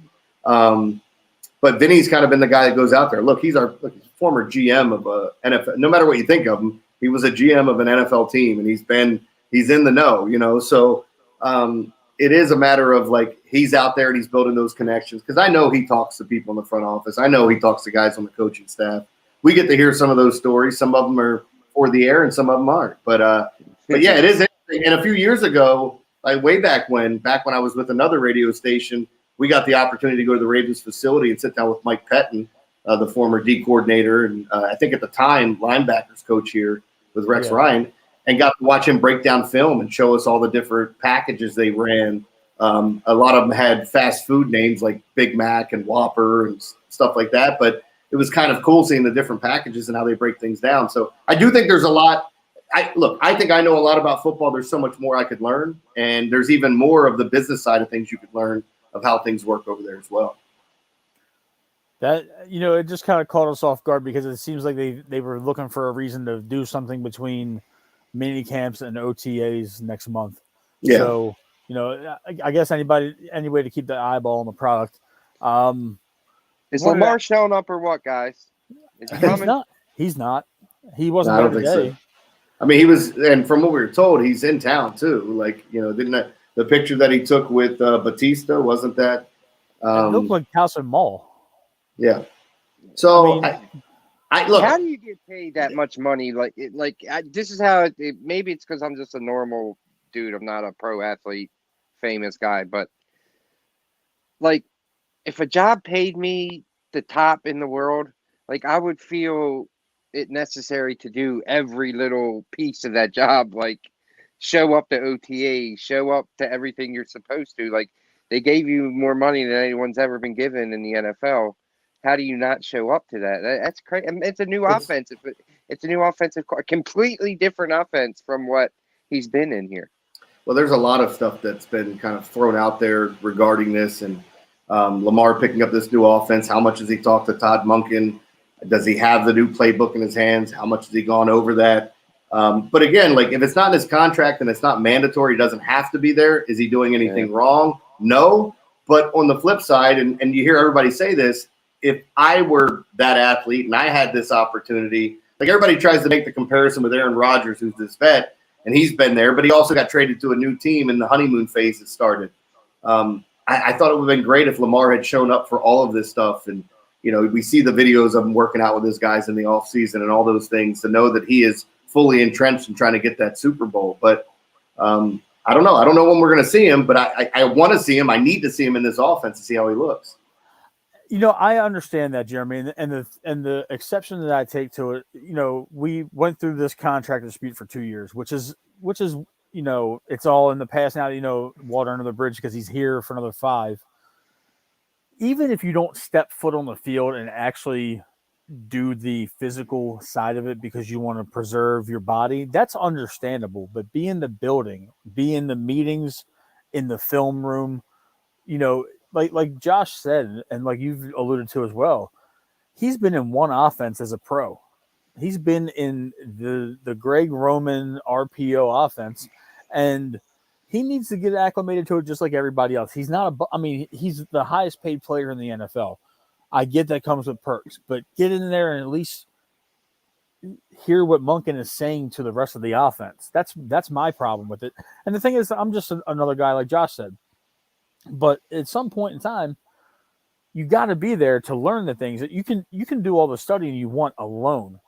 But Vinny's kind of been the guy that goes out there. Look, he's our former GM of a NFL. No matter what you think of him, he was a GM of an NFL team, and he's in the know, So it is a matter of like he's out there and he's building those connections, because I know he talks to people in the front office. I know he talks to guys on the coaching staff. We get to hear some of those stories. Some of them are for the air, and some of them aren't. But yeah, it is interesting. And a few years ago, like way back when I was with another radio station, we got the opportunity to go to the Ravens facility and sit down with Mike Pettin, the former D coordinator, and I think at the time linebackers coach here with Rex Ryan, and got to watch him break down film and show us all the different packages they ran. A lot of them had fast food names like Big Mac and Whopper and stuff like that, but it was kind of cool seeing the different packages and how they break things down. So I do think there's a lot. I think I know a lot about football. There's so much more I could learn, and there's even more of the business side of things you could learn of how things work over there as well. That, it just kind of caught us off guard, because it seems like they were looking for a reason to do something between mini camps and OTAs next month. Yeah. So, I guess any way to keep the eyeball on the product. Is Lamar showing up or what, guys? Is he coming? He's not. He wasn't there today. So. I mean, he was, and from what we were told, he's in town too. Like, the picture that he took with Batista, wasn't that? It looked like House and Mall. Yeah. So I look. How do you get paid that much money? This is how maybe it's because I'm just a normal dude. I'm not a pro athlete, famous guy, but like if a job paid me the top in the world, like I would feel it necessary to do every little piece of that job, like show up to OTA, show up to everything you're supposed to. Like they gave you more money than anyone's ever been given in the NFL. How do you not show up to that? That's crazy. It's a new offense. It's a new offensive, completely different offense from what he's been in here. Well, there's a lot of stuff that's been kind of thrown out there regarding this, and Lamar picking up this new offense. How much has he talked to Todd Monken? Does he have the new playbook in his hands? How much has he gone over that? But again, like if it's not in his contract and it's not mandatory, he doesn't have to be there. Is he doing anything wrong? No. But on the flip side, and you hear everybody say this, if I were that athlete and I had this opportunity, like everybody tries to make the comparison with Aaron Rodgers, who's this vet, and he's been there, but he also got traded to a new team and the honeymoon phase has started. I thought it would have been great if Lamar had shown up for all of this stuff. And, you know, we see the videos of him working out with his guys in the offseason and all those things to know that he is fully entrenched in trying to get that Super Bowl. But I don't know. I don't know when we're going to see him, but I want to see him. I need to see him in this offense to see how he looks. You know, I understand that, Jeremy, and the exception that I take to it, you know, we went through this contract dispute for 2 years, which is, you know, it's all in the past now, you know, water under the bridge because he's here for another 5. Even if you don't step foot on the field and actually do the physical side of it because you want to preserve your body, that's understandable. But be in the building, be in the meetings, in the film room, you know, like Josh said, and like you've alluded to as well, he's been in one offense as a pro. He's been in the Greg Roman RPO offense, and he needs to get acclimated to it just like everybody else. He's not he's the highest paid player in the NFL. I get that comes with perks, but get in there and at least hear what Monken is saying to the rest of the offense. That's my problem with it. And the thing is, I'm just another guy like Josh said. But at some point in time, you got to be there to learn the things that you can do all the studying you want alone.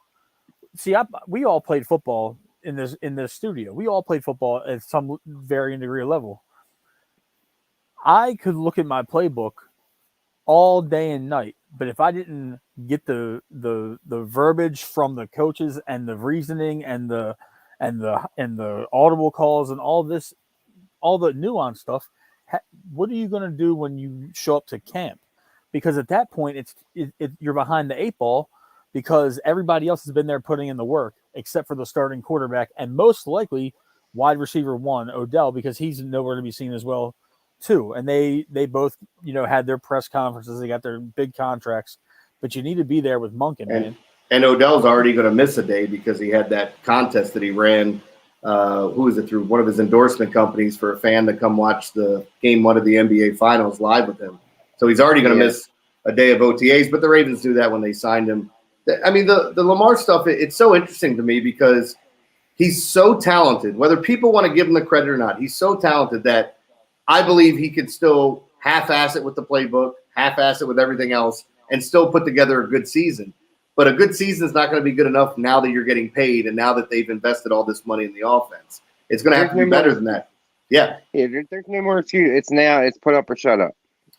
See, we all played football in this studio. We all played football at some varying degree of level. I could look at my playbook all day and night, but if I didn't get the verbiage from the coaches and the reasoning and the audible calls and all this, all the nuanced stuff, what are you going to do when you show up to camp? Because at that point, you're behind the 8 ball because everybody else has been there putting in the work except for the starting quarterback and most likely wide receiver 1, Odell, because he's nowhere to be seen as well too. And they both, you know, had their press conferences. They got their big contracts, but you need to be there with Monken, man. And Odell's already going to miss a day because he had that contest that he ran. Who was it through one of his endorsement companies for a fan to come watch the game 1 of the NBA Finals live with him. So he's already going to miss a day of OTAs, but the Ravens knew that when they signed him. I mean, the Lamar stuff, it's so interesting to me because he's so talented. Whether people want to give him the credit or not, he's so talented that I believe he could still half-ass it with the playbook, half-ass it with everything else, and still put together a good season. But a good season is not going to be good enough now that you're getting paid and now that they've invested all this money in the offense. It's going to have to be better than that. Yeah. There's no more excuse. It's put up or shut up.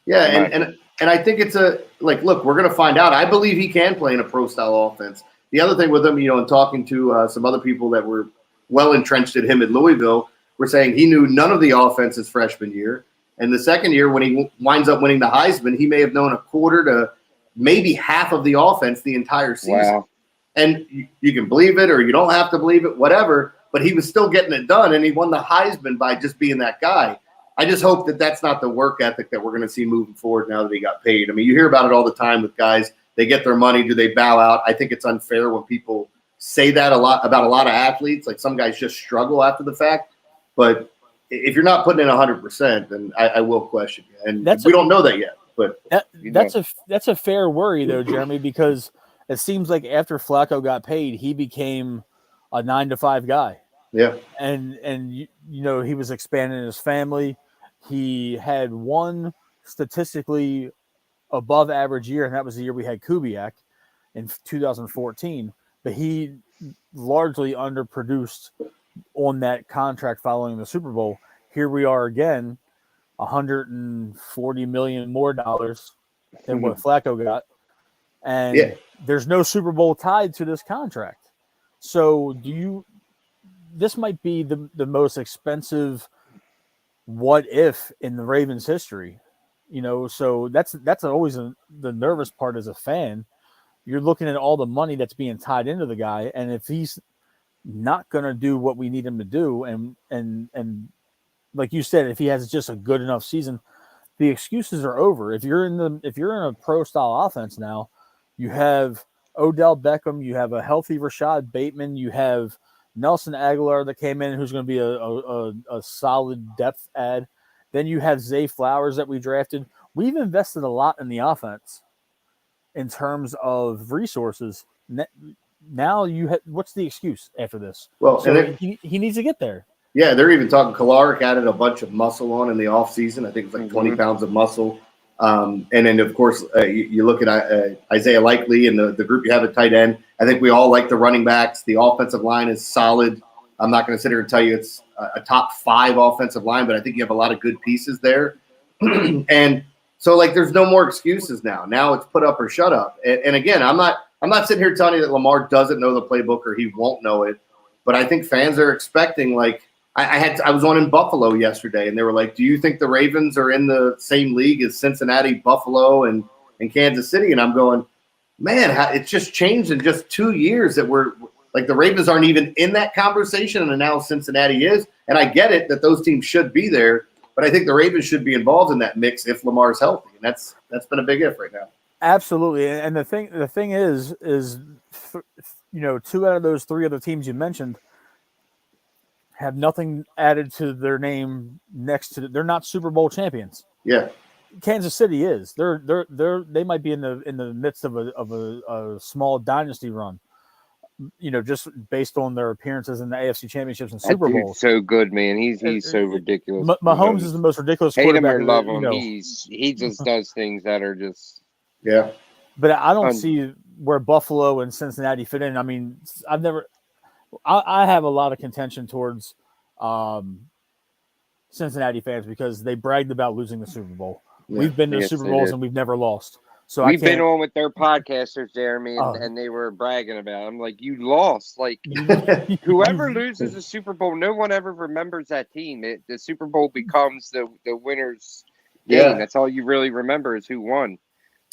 Yeah, and I think it's look, we're going to find out. I believe he can play in a pro-style offense. The other thing with him, you know, in talking to some other people that were well entrenched at him at Louisville, were saying he knew none of the offense his freshman year. And the second year, when he winds up winning the Heisman, he may have known a quarter to maybe half of the offense the entire season. Wow. And you can believe it or you don't have to believe it, whatever, but he was still getting it done, and he won the Heisman by just being that guy. I just hope that that's not the work ethic that we're going to see moving forward now that he got paid. I mean, you hear about it all the time with guys. They get their money. Do they bow out? I think it's unfair when people say that a lot about a lot of athletes. Like some guys just struggle after the fact. But if you're not putting in 100%, then I will question you. And we don't know that yet. But that's a fair worry, though, Jeremy, because it seems like after Flacco got paid, he became a 9-to-5 guy. Yeah. And you know, he was expanding his family. He had one statistically above average year, and that was the year we had Kubiak in 2014. But he largely underproduced on that contract following the Super Bowl. Here we are again, 140 million more dollars than what Flacco got, and there's no Super Bowl tied to this contract. So this might be the most expensive what if in the Ravens history, you know. So that's always the nervous part as a fan. You're looking at all the money that's being tied into the guy, and if he's not going to do what we need him to do, and like you said, if he has just a good enough season, the excuses are over. If you're in a pro style offense now, you have Odell Beckham, you have a healthy Rashad Bateman, you have Nelson Aguilar that came in, who's going to be a solid depth add. Then you have Zay Flowers that we drafted. We've invested a lot in the offense in terms of resources. Now what's the excuse after this? Well, so and he needs to get there. Yeah, they're even talking. Kalaric added a bunch of muscle on in the offseason. I think it's like 20 pounds of muscle. And then, of course, you look at Isaiah Likely and the group you have at tight end. I think we all like the running backs. The offensive line is solid. I'm not going to sit here and tell you it's a top 5 offensive line, but I think you have a lot of good pieces there. And so, like, there's no more excuses now. Now it's put up or shut up. And again, I'm not sitting here telling you that Lamar doesn't know the playbook or he won't know it. But I think fans are expecting, like, I was on in Buffalo yesterday, and they were like, do you think the Ravens are in the same league as Cincinnati, Buffalo, and Kansas City? And I'm going, man, it's just changed in just 2 years that we're like the Ravens aren't even in that conversation, and now Cincinnati is. And I get it that those teams should be there, but I think the Ravens should be involved in that mix if Lamar's healthy, and that's been a big if right now. Absolutely, and the thing is, you know, 2 out of those 3 other teams you mentioned have nothing added to their name next to they're not Super Bowl champions. Yeah. Kansas City is. They might be in the midst of a small dynasty run. You know, just based on their appearances in the AFC championships and Super Bowls. So good, man. He's so ridiculous. Mahomes is the most ridiculous hate him quarterback. or love him. You know. He just does things that are just But I don't see where Buffalo and Cincinnati fit in. I mean, I have a lot of contention towards Cincinnati fans because they bragged about losing the Super Bowl. Yeah, we've been to Super Bowls and we've never lost. So we've been on with their podcasters, Jeremy, and they were bragging about it. I'm like, you lost. Like, whoever loses the Super Bowl, no one ever remembers that team. The Super Bowl becomes the winner's game. Yeah. That's all you really remember is who won.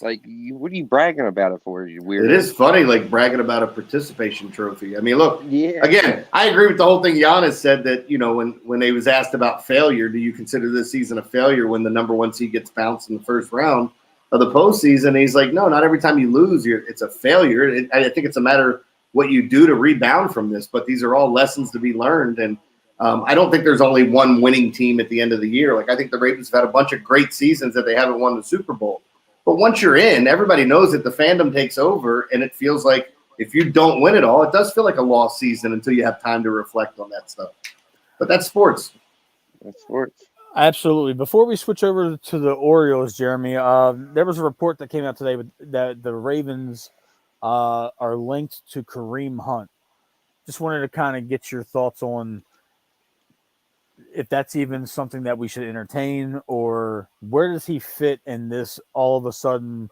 Like, what are you bragging about it for? You weird. It is funny, like bragging about a participation trophy. I mean, look, again, I agree with the whole thing. Giannis said that, you know, when they was asked about failure, do you consider this season a failure when the number 1 seed gets bounced in the first round of the postseason? He's like, no, not every time you lose, it's a failure. I think it's a matter of what you do to rebound from this. But these are all lessons to be learned. And I don't think there's only one winning team at the end of the year. Like, I think the Ravens have had a bunch of great seasons that they haven't won the Super Bowl. But once you're in, everybody knows that the fandom takes over, and it feels like if you don't win it all, it does feel like a lost season until you have time to reflect on that stuff. But that's sports. That's sports. Absolutely. Before we switch over to the Orioles, Jeremy, there was a report that came out today that the Ravens are linked to Kareem Hunt. Just wanted to kind of get your thoughts on if that's even something that we should entertain, or where does he fit in this all of a sudden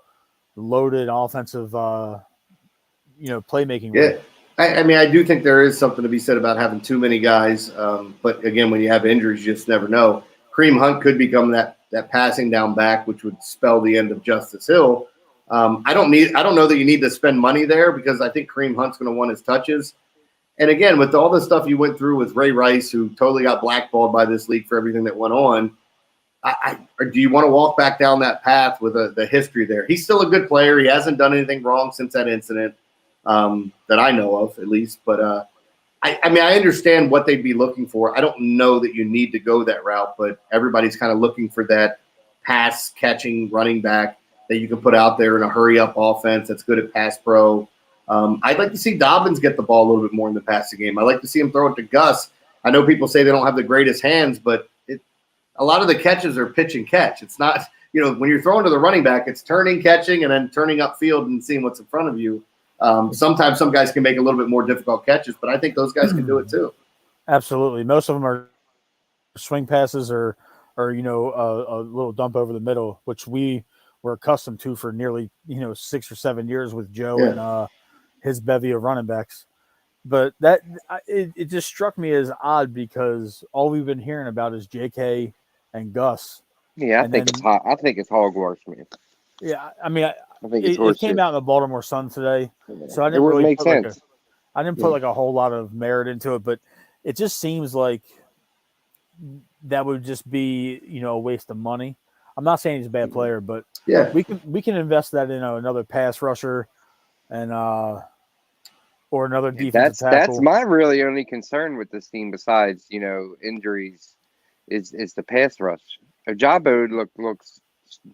loaded offensive, playmaking? Yeah. I mean, I do think there is something to be said about having too many guys. But again, when you have injuries, you just never know. Kareem Hunt could become that passing down back, which would spell the end of Justice Hill. I don't know that you need to spend money there because I think Kareem Hunt's going to want his touches. And again, with all the stuff you went through with Ray Rice, who totally got blackballed by this league for everything that went on, do you want to walk back down that path with the history there? He's still a good player. He hasn't done anything wrong since that incident that I know of, at least. But I mean, I understand what they'd be looking for. I don't know that you need to go that route, but everybody's kind of looking for that pass-catching running back that you can put out there in a hurry-up offense that's good at pass pro. I'd like to see Dobbins get the ball a little bit more in the passing game. I'd like to see him throw it to Gus. I know people say they don't have the greatest hands, but a lot of the catches are pitch and catch. It's not, when you're throwing to the running back, it's turning, catching, and then turning upfield and seeing what's in front of you. Sometimes some guys can make a little bit more difficult catches, but I think those guys can do it too. Absolutely. Most of them are swing passes or a little dump over the middle, which we were accustomed to for nearly, 6 or 7 years with Joe and his bevy of running backs. But it just struck me as odd because all we've been hearing about is JK and Gus. Yeah, I think it's hogwash, man. Yeah, I mean, I think it came out in the Baltimore Sun today, so I didn't really make sense. I didn't put a whole lot of merit into it, but it just seems like that would just be a waste of money. I'm not saying he's a bad player, but we can invest that in another pass rusher and or another defensive tackle. That's my really only concern with this team besides injuries is the pass rush. Ojabo looks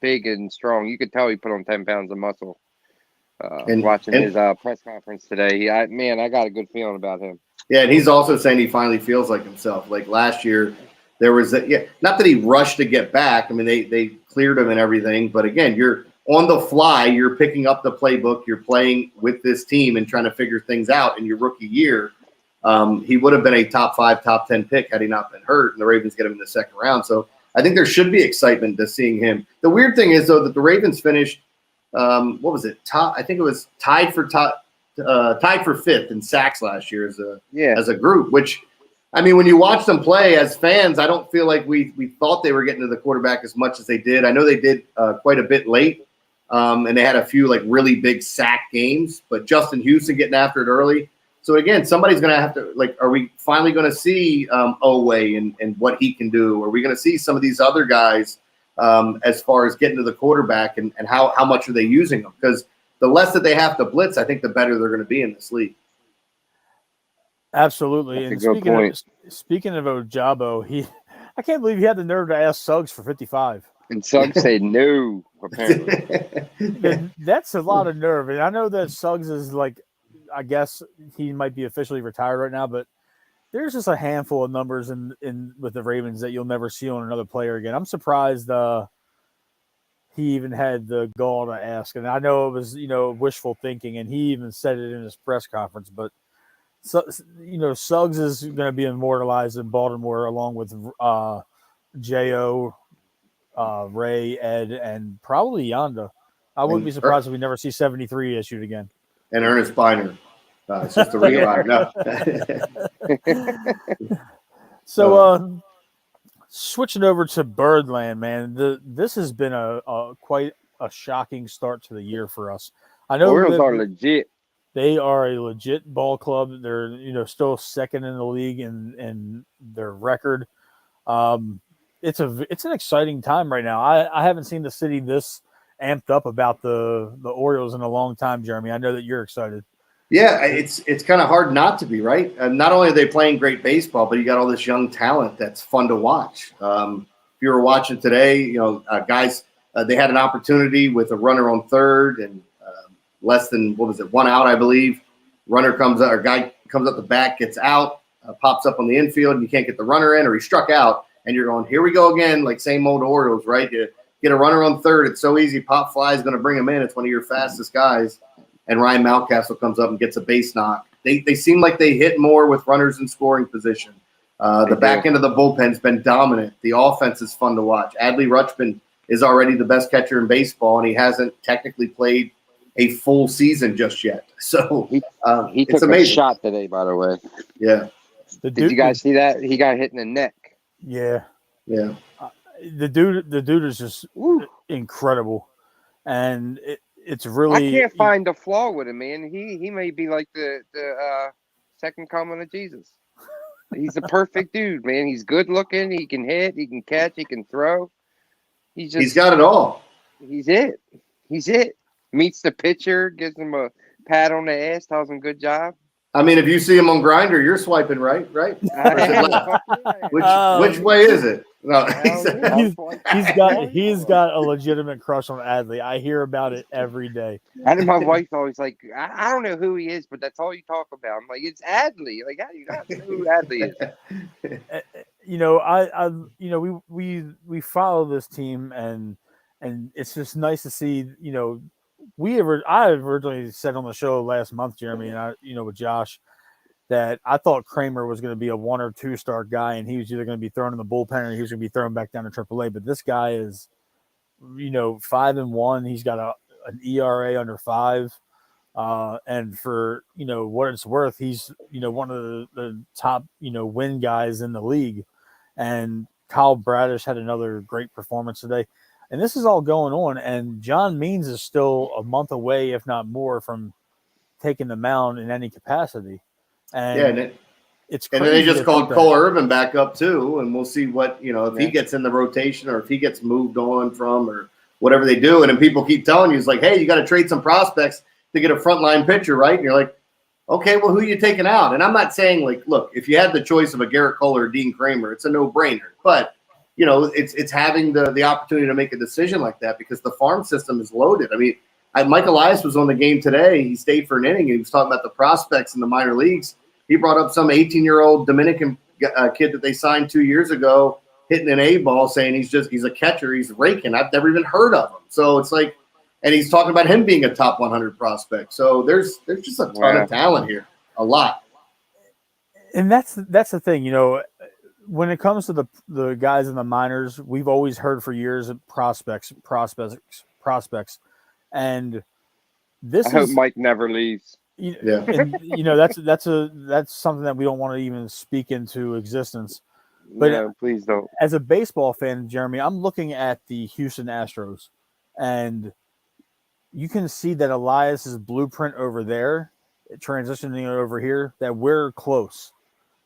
big and strong. You could tell he put on 10 pounds of muscle. Watching his press conference today, I got a good feeling about him. Yeah, and he's also saying he finally feels like himself. Like last year, there was not that he rushed to get back. I mean, they cleared him and everything, but again, you're on the fly. You're picking up the playbook. You're playing with this team and trying to figure things out in your rookie year. He would have been a top 5, top 10 pick had he not been hurt, and the Ravens get him in the second round. So I think there should be excitement to seeing him. The weird thing is, though, that the Ravens finished, what was it? I think it was tied for 5th in sacks last year as a group, which, I mean, when you watch them play as fans, I don't feel like we thought they were getting to the quarterback as much as they did. I know they did quite a bit late, and they had a few really big sack games, but Justin Houston getting after it early. So again, somebody's going to have to are we finally going to see Oweh and what he can do? Are we going to see some of these other guys as far as getting to the quarterback and how much are they using them? Because the less that they have to blitz, I think the better they're going to be in this league. Absolutely. That's And speaking of Ojabo, I can't believe he had the nerve to ask Suggs for 55. And Suggs said no, apparently. That's a lot of nerve. And I know that Suggs is I guess he might be officially retired right now, but there's just a handful of numbers in with the Ravens that you'll never see on another player again. I'm surprised he even had the gall to ask. And I know it was, wishful thinking, and he even said it in his press conference, but Suggs is going to be immortalized in Baltimore along with J.O., Ray, Ed, and probably Yonda. I wouldn't be surprised if we never see 73 issued again. And Ernest Biner. It's just a regular no. So switching over to Birdland, man, this has been a quite a shocking start to the year for us. I know Orioles are legit. They are a legit ball club. They're still second in the league in their record. It's an exciting time right now. I haven't seen the city this amped up about the Orioles in a long time, Jeremy. I know that you're excited. Yeah, it's kind of hard not to be, right? Not only are they playing great baseball, but you got all this young talent that's fun to watch. If you were watching today, guys, they had an opportunity with a runner on third and less than 1 out, I believe. Runner comes out, or guy comes up the back, gets out, pops up on the infield, and you can't get the runner in, or he struck out, and you're going, here we go again, like same old Orioles, right? You get a runner on third, it's so easy. Pop fly is going to bring him in. It's one of your fastest guys. And Ryan Mountcastle comes up and gets a base knock. They seem like they hit more with runners in scoring position. The back end of the bullpen's been dominant. The offense is fun to watch. Adley Rutschman is already the best catcher in baseball, and he hasn't technically played a full season just yet. So he it's took amazing. A shot today, by the way. Yeah. Did you guys see that? He got hit in the neck. Yeah. Yeah. The dude is just incredible, and it's really. I can't find a flaw with him, man. He may be like the second coming of Jesus. He's a perfect dude, man. He's good looking. He can hit. He can catch. He can throw. He's got it all. He's it. Meets the pitcher, gives him a pat on the ass, tells him good job. I mean, if you see him on Grinder, you're swiping right? Or is it left? Which way is it? No, he's got a legitimate crush on Adley. I hear about it every day. And my wife's always like, I don't know who he is, but that's all you talk about. I'm like, it's Adley. Like, how do you not know who Adley is? You know, I we follow this team, and it's just nice to see. You know, I originally said on the show last month, Jeremy, and with Josh, that I thought Kramer was going to be a 1 or 2 star guy, and he was either going to be thrown in the bullpen or he was going to be thrown back down to AAA. But this guy is, 5-1. He's got an ERA under 5. And for what it's worth, he's one of the top win guys in the league. And Kyle Bradish had another great performance today. And this is all going on, and John Means is still a month away, if not more, from taking the mound in any capacity. And it's crazy. And then they just called Cole Irvin back up too, and we'll see what if he gets in the rotation or if he gets moved on from or whatever they do. And then people keep telling you, it's like, hey, you got to trade some prospects to get a frontline pitcher, right? And you're like, okay, well, who are you taking out? And I'm not saying, like, look, if you had the choice of a Garrett Cole or Dean Kramer, it's a no-brainer. But it's having the opportunity to make a decision like that because the farm system is loaded. I mean, Mike Elias was on the game today. He stayed for an inning. He was talking about the prospects in the minor leagues. He brought up some 18-year-old Dominican kid that they signed 2 years ago, hitting an A-ball, saying he's a catcher. He's raking. I've never even heard of him. So it's like, and he's talking about him being a top 100 prospect. So there's just a ton of talent here, a lot. And that's the thing, when it comes to the guys in the minors, we've always heard for years of prospects. And I hope Mike never leaves. Yeah. And, that's something that we don't want to even speak into existence. But no, please don't. As a baseball fan, Jeremy, I'm looking at the Houston Astros, and you can see that Elias's blueprint over there, transitioning over here, that we're close.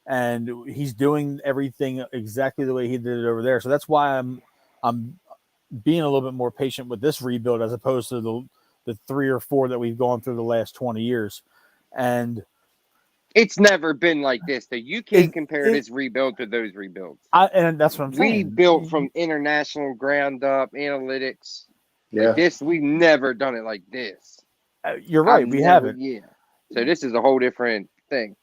And he's doing everything exactly the way he did it over there. So that's why I'm being a little bit more patient with this rebuild as opposed to the 3 or 4 that we've gone through the last 20 years. And it's never been like this. Though you can't compare this rebuild to those rebuilds. And that's what I'm saying. We built from international ground up analytics. Yeah. Like this, we've never done it like this. You're right. We haven't. Yeah. So this is a whole different thing.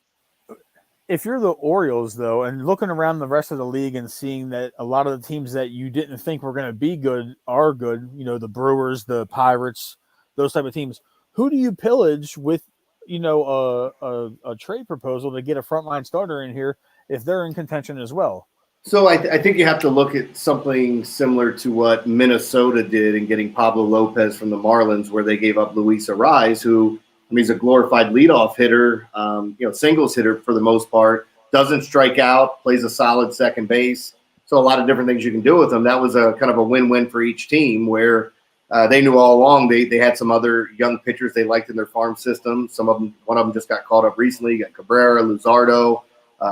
If you're the Orioles, though, and looking around the rest of the league and seeing that a lot of the teams that you didn't think were going to be good are good, the Brewers, the Pirates, those type of teams, who do you pillage with, a trade proposal to get a frontline starter in here if they're in contention as well? So I think you have to look at something similar to what Minnesota did in getting Pablo Lopez from the Marlins, where they gave up Luis Arraez, who he's a glorified leadoff hitter, singles hitter for the most part, doesn't strike out, plays a solid second base. So a lot of different things you can do with him. That was a kind of a win-win for each team where they knew all along they had some other young pitchers they liked in their farm system. One of them just got called up recently. You got Cabrera, Luzardo.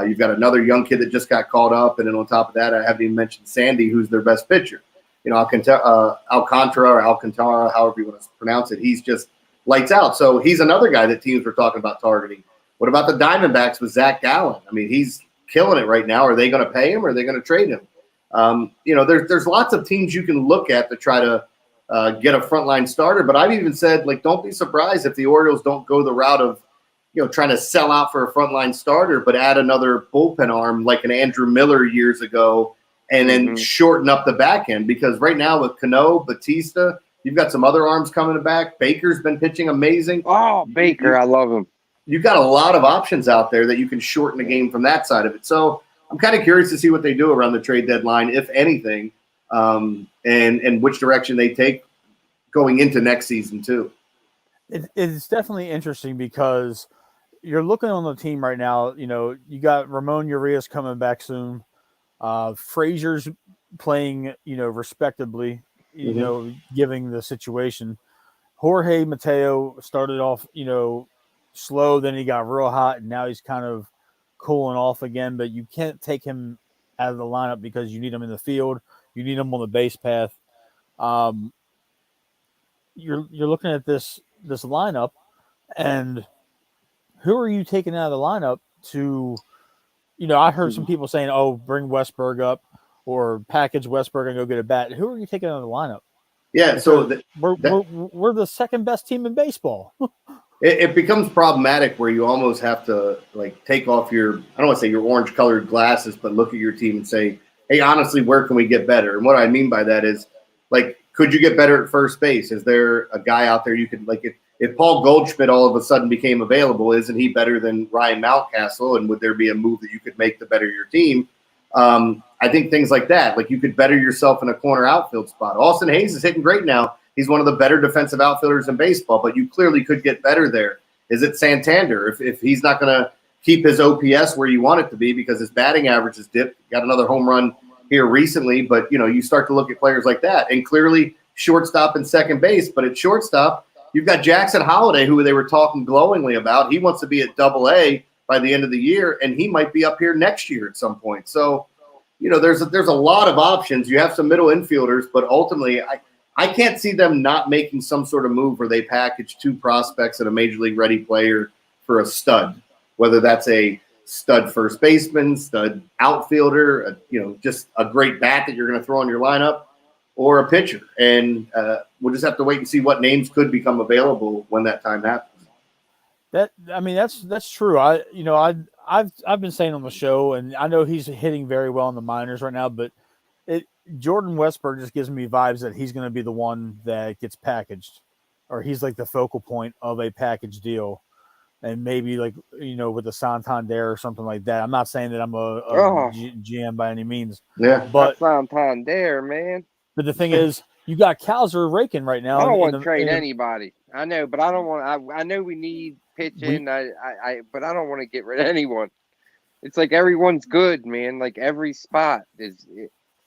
You've got another young kid that just got called up. And then on top of that, I haven't even mentioned Sandy, who's their best pitcher. Alcantara, however you want to pronounce it, he's just lights out. So he's another guy that teams were talking about targeting. What about the Diamondbacks with Zach Gallen? I mean, he's killing it right now. Are they going to pay him or are they going to trade him? There's lots of teams you can look at to try to get a frontline starter. But I've even said, like, don't be surprised if the Orioles don't go the route of, trying to sell out for a frontline starter, but add another bullpen arm like an Andrew Miller years ago and then shorten up the back end. Because right now with Cano, Batista, you've got some other arms coming back. Baker's been pitching amazing. Oh, Baker, I love him. You've got a lot of options out there that you can shorten the game from that side of it. So I'm kind of curious to see what they do around the trade deadline, if anything, and which direction they take going into next season too. It's definitely interesting because you're looking on the team right now. You got Ramon Urias coming back soon. Frazier's playing, respectably, giving the situation. Jorge Mateo started off, slow, then he got real hot, and now he's kind of cooling off again. But you can't take him out of the lineup because you need him in the field. You need him on the base path. You're looking at this lineup, and who are you taking out of the lineup to, I heard some people saying, oh, bring Westberg up or package Westberg and go get a bat. Who are you taking out of the lineup? Yeah, because we're the second best team in baseball. It becomes problematic where you almost have to like take off your, I don't want to say your orange colored glasses, but look at your team and say, hey, honestly, where can we get better? And what I mean by that is, like, could you get better at first base? Is there a guy out there you could, like, if Paul Goldschmidt all of a sudden became available, isn't he better than Ryan Mountcastle? And would there be a move that you could make to better your team? I think things like that, like you could better yourself in a corner outfield spot. Austin Hayes is hitting great now. He's one of the better defensive outfielders in baseball, but you clearly could get better there. Is it Santander? If he's not going to keep his OPS where you want it to be because his batting average has dipped, got another home run here recently, but you start to look at players like that, and clearly shortstop and second base. But at shortstop, you've got Jackson Holliday, who they were talking glowingly about. He wants to be at Double-A by the end of the year, and he might be up here next year at some point. So, there's a lot of options. You have some middle infielders, but ultimately, I can't see them not making some sort of move where they package two prospects and a major league ready player for a stud, whether that's a stud first baseman, stud outfielder, just a great bat that you're going to throw on your lineup, or a pitcher. And we'll just have to wait and see what names could become available when that time happens. That's true. I've been saying on the show, and I know he's hitting very well in the minors right now, but Jordan Westberg just gives me vibes that he's going to be the one that gets packaged, or he's like the focal point of a package deal. And maybe with a Santander or something like that. I'm not saying that I'm a GM by any means. Yeah. But Santander, man. But the thing is, you got Kowser raking right now. I don't want to trade anybody. I know, but I don't want. I know we need pitching. But I don't want to get rid of anyone. It's like everyone's good, man. Like every spot is.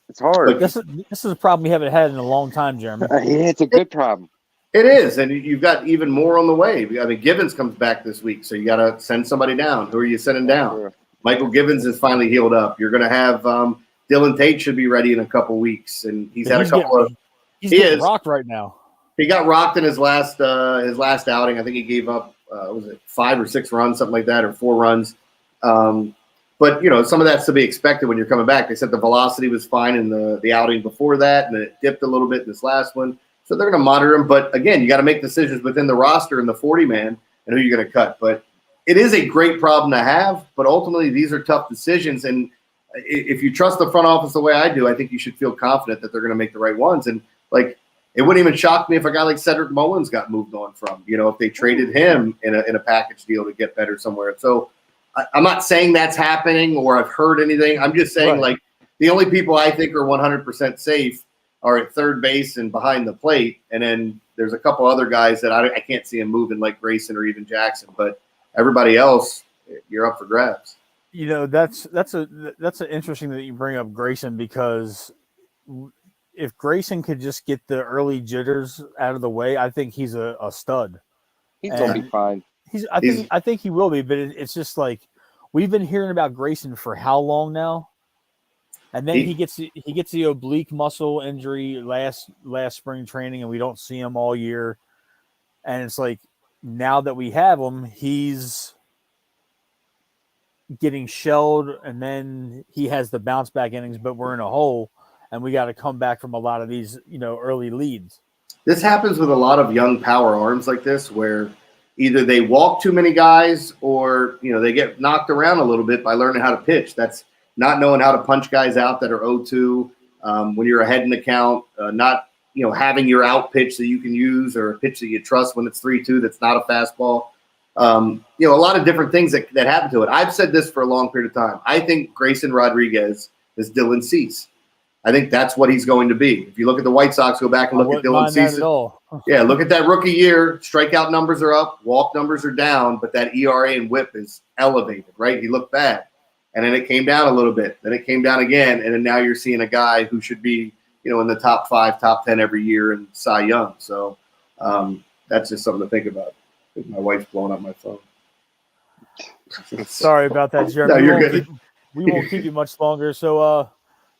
It's hard. This is a problem we haven't had in a long time, Jeremy. Yeah, it's a good problem. It is, and you've got even more on the way. I mean, Givens comes back this week, so you got to send somebody down. Who are you sending down? Sure. Michael Givens is finally healed up. You're going to have Dylan Tate should be ready in a couple weeks, and he's had a couple of. He's getting rocked right now. He got rocked in his last outing. I think he gave up was it 5 or 6 runs, something like that, or 4 runs. But some of that's to be expected when you're coming back. They said the velocity was fine in the outing before that, and then it dipped a little bit in this last one. So they're going to monitor him. But again, you got to make decisions within the roster and the 40-man and who you're going to cut. But it is a great problem to have. But ultimately, these are tough decisions. And if you trust the front office the way I do, I think you should feel confident that they're going to make the right ones. And it wouldn't even shock me if a guy like Cedric Mullins got moved on from. If they traded him in a package deal to get better somewhere. So I'm not saying that's happening or I've heard anything. I'm just saying the only people I think are 100% safe are at third base and behind the plate. And then there's a couple other guys that I can't see him moving like Grayson or even Jackson, but everybody else, you're up for grabs. That's interesting that you bring up Grayson, because if Grayson could just get the early jitters out of the way, I think he's a stud. He's going to be fine. I think he will be, but it's just like we've been hearing about Grayson for how long now? And then he gets the oblique muscle injury last spring training, and we don't see him all year. And it's like now that we have him, he's getting shelled, and then he has the bounce back innings, but we're in a hole, and we got to come back from a lot of these early leads. This happens with a lot of young power arms like this, where either they walk too many guys or they get knocked around a little bit by learning how to pitch. That's not knowing how to punch guys out that are 0-2 when you're ahead in the count, not having your out pitch that you can use or a pitch that you trust when it's 3-2 that's not a fastball. A lot of different things that happen to it. I've said this for a long period of time. I think Grayson Rodriguez is Dylan Cease. I think that's what he's going to be. If you look at the White Sox, go back and look at Dylan Cease. Yeah, look at that rookie year. Strikeout numbers are up, walk numbers are down, but that ERA and WHIP is elevated, right? He looked bad. And then it came down a little bit. Then it came down again. And then now you're seeing a guy who should be, in the top 5, top 10 every year in Cy Young. So that's just something to think about. I think my wife's blowing up my phone. Sorry about that, Jeremy. No, you're good. We won't keep you much longer. So,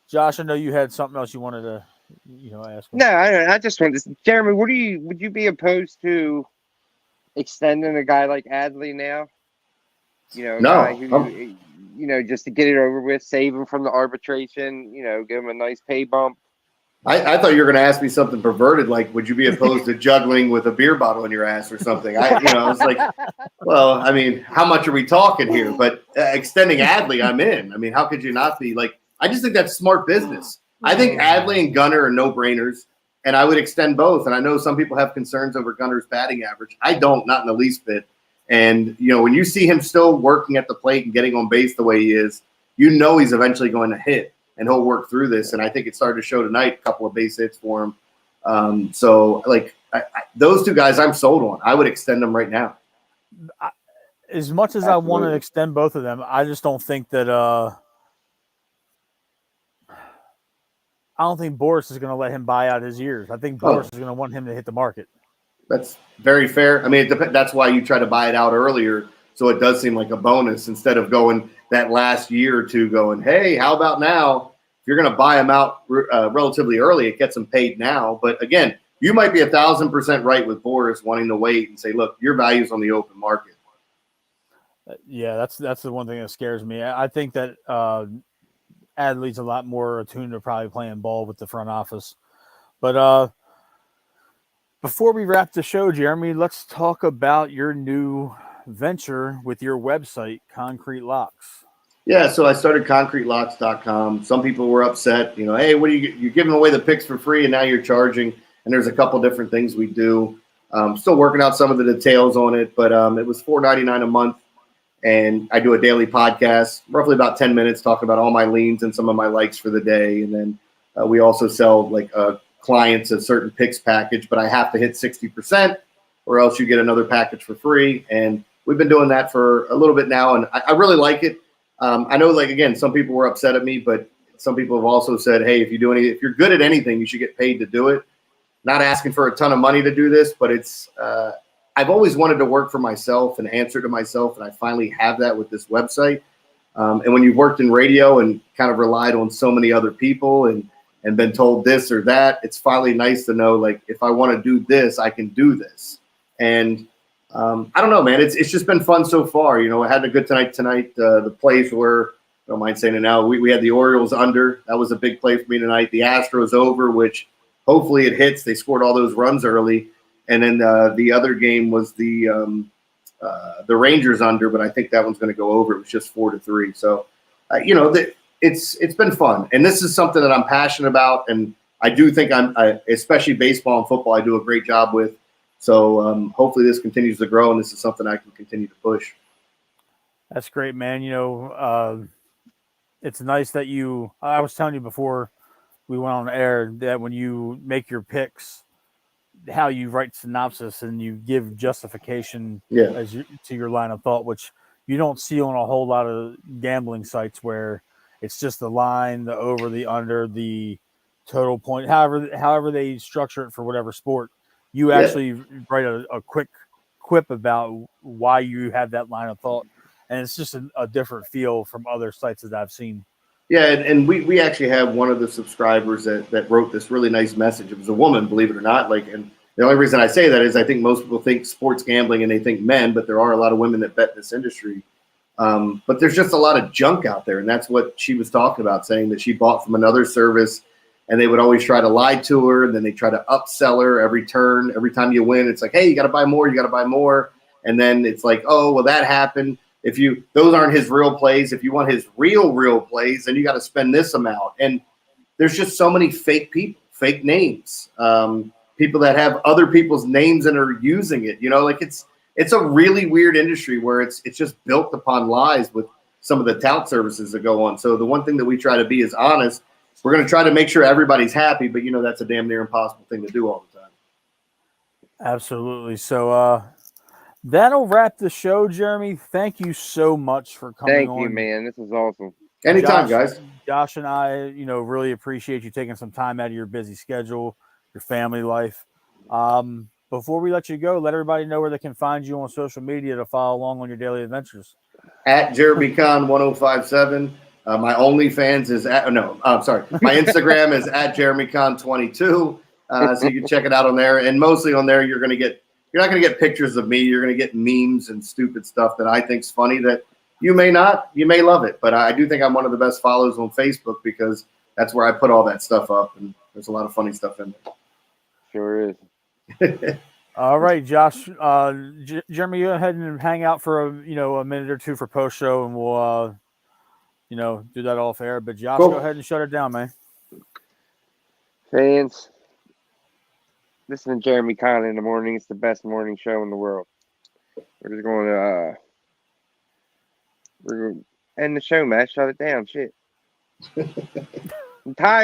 Josh, I know you had something else you wanted to, ask me. No, I just wanted to. Jeremy, would you be opposed to extending a guy like Adley now? You know, a No. guy who, you know, just to get it over with, save him from the arbitration, you know, give him a nice pay bump. I thought you were going to ask me something perverted, like, would you be opposed to juggling with a beer bottle in your ass or something? I was like, well, I mean, how much are we talking here? But extending Adley, I'm in. I mean, how could you not be? Like, I just think that's smart business. I think Adley and Gunnar are no-brainers, and I would extend both. And I know some people have concerns over Gunnar's batting average. I don't, not in the least bit. And, you know, when you see him still working at the plate and getting on base the way he is, you know he's eventually going to hit. And he'll work through this. And I think it started to show tonight, a couple of base hits for him. So, like, those two guys I'm sold on. I would extend them right now. As much as Absolutely. I want to extend both of them, I just don't think that I don't think Boris is going to let him buy out his years. I think Boris is going to want him to hit the market. That's very fair. I mean, that's why you try to buy it out earlier, so it does seem like a bonus instead of going that last year or two going, hey, how about now? If you're going to buy them out relatively early, it gets them paid now. But again, you might be 1,000% right with Boris wanting to wait and say, look, your value's on the open market. Yeah, that's the one thing that scares me. I think that Adley's a lot more attuned to probably playing ball with the front office. But before we wrap the show, Jeremy, let's talk about your new venture with your website, Concrete Locks. Yeah, so I started concretelocks.com. Some people were upset, you know, hey, what are you're giving away the picks for free and now you're charging. And there's a couple different things we do. Still working out some of the details on it, but it was $4.99 a month. And I do a daily podcast, roughly about 10 minutes, talking about all my leans and some of my likes for the day. And then we also sell like clients a certain picks package, but I have to hit 60% or else you get another package for free. And we've been doing that for a little bit now. And I really like it. I know, like, again, some people were upset at me, but some people have also said, hey, if you're good at anything, you should get paid to do it. Not asking for a ton of money to do this, but it's I've always wanted to work for myself and answer to myself, and I finally have that with this website. And when you've worked in radio and kind of relied on so many other people and been told this or that, it's finally nice to know, like, if I want to do this, I can do this. And I don't know, man. It's just been fun so far. You know, I had a good tonight. The plays were, I don't mind saying it now, we had the Orioles under. That was a big play for me tonight. The Astros over, which hopefully it hits. They scored all those runs early. And then the other game was the Rangers under, but I think that one's going to go over. It was just 4-3. So, you know, it's been fun. And this is something that I'm passionate about. And I do think especially baseball and football, I do a great job with. So hopefully this continues to grow, and this is something I can continue to push. That's great, man. You know, it's nice that I was telling you before we went on air that when you make your picks, how you write synopsis and you give justification to your line of thought, which you don't see on a whole lot of gambling sites where it's just the line, the over, the under, the total point, however they structure it for whatever sport. You actually write a quick quip about why you have that line of thought. And it's just a different feel from other sites that I've seen. Yeah, and we actually have one of the subscribers that wrote this really nice message. It was a woman, believe it or not. And the only reason I say that is I think most people think sports gambling and they think men, but there are a lot of women that bet in this industry. But there's just a lot of junk out there. And that's what she was talking about, saying that she bought from another service and they would always try to lie to her. And then they try to upsell her every turn. Every time you win, it's like, hey, you got to buy more. You got to buy more. And then it's like, oh, well, that happened. Those aren't his real plays. If you want his real plays, then you got to spend this amount. And there's just so many fake people, fake names, people that have other people's names and are using it. You know, like it's a really weird industry where it's just built upon lies with some of the tout services that go on. So the one thing that we try to be is honest. We're going to try to make sure everybody's happy, but you know that's a damn near impossible thing to do all the time. Absolutely. So that'll wrap the show, Jeremy. Thank you so much for coming on. Thank you, man. This is awesome. Anytime, guys. Josh and I, you know, really appreciate you taking some time out of your busy schedule, your family life. Before we let you go, let everybody know where they can find you on social media to follow along on your daily adventures. At Jeremy Conn 1057. My OnlyFans is my Instagram is at Jeremy Conn 22. So you can check it out on there. And mostly on there, you're not going to get pictures of me. You're going to get memes and stupid stuff that I think's funny that You may not. You may love it. But I do think I'm one of the best followers on Facebook because that's where I put all that stuff up. And there's a lot of funny stuff in Sure is. there. All right, Josh. Jeremy, go ahead and hang out for a minute or two for post show, and we'll do that off air. But Josh, Cool. go ahead and shut it down, man. Fans, listen to Jeremy Conn in the morning. It's the best morning show in the world. We're just going to we're gonna end the show, Matt. Shut it down. Shit. I'm tired.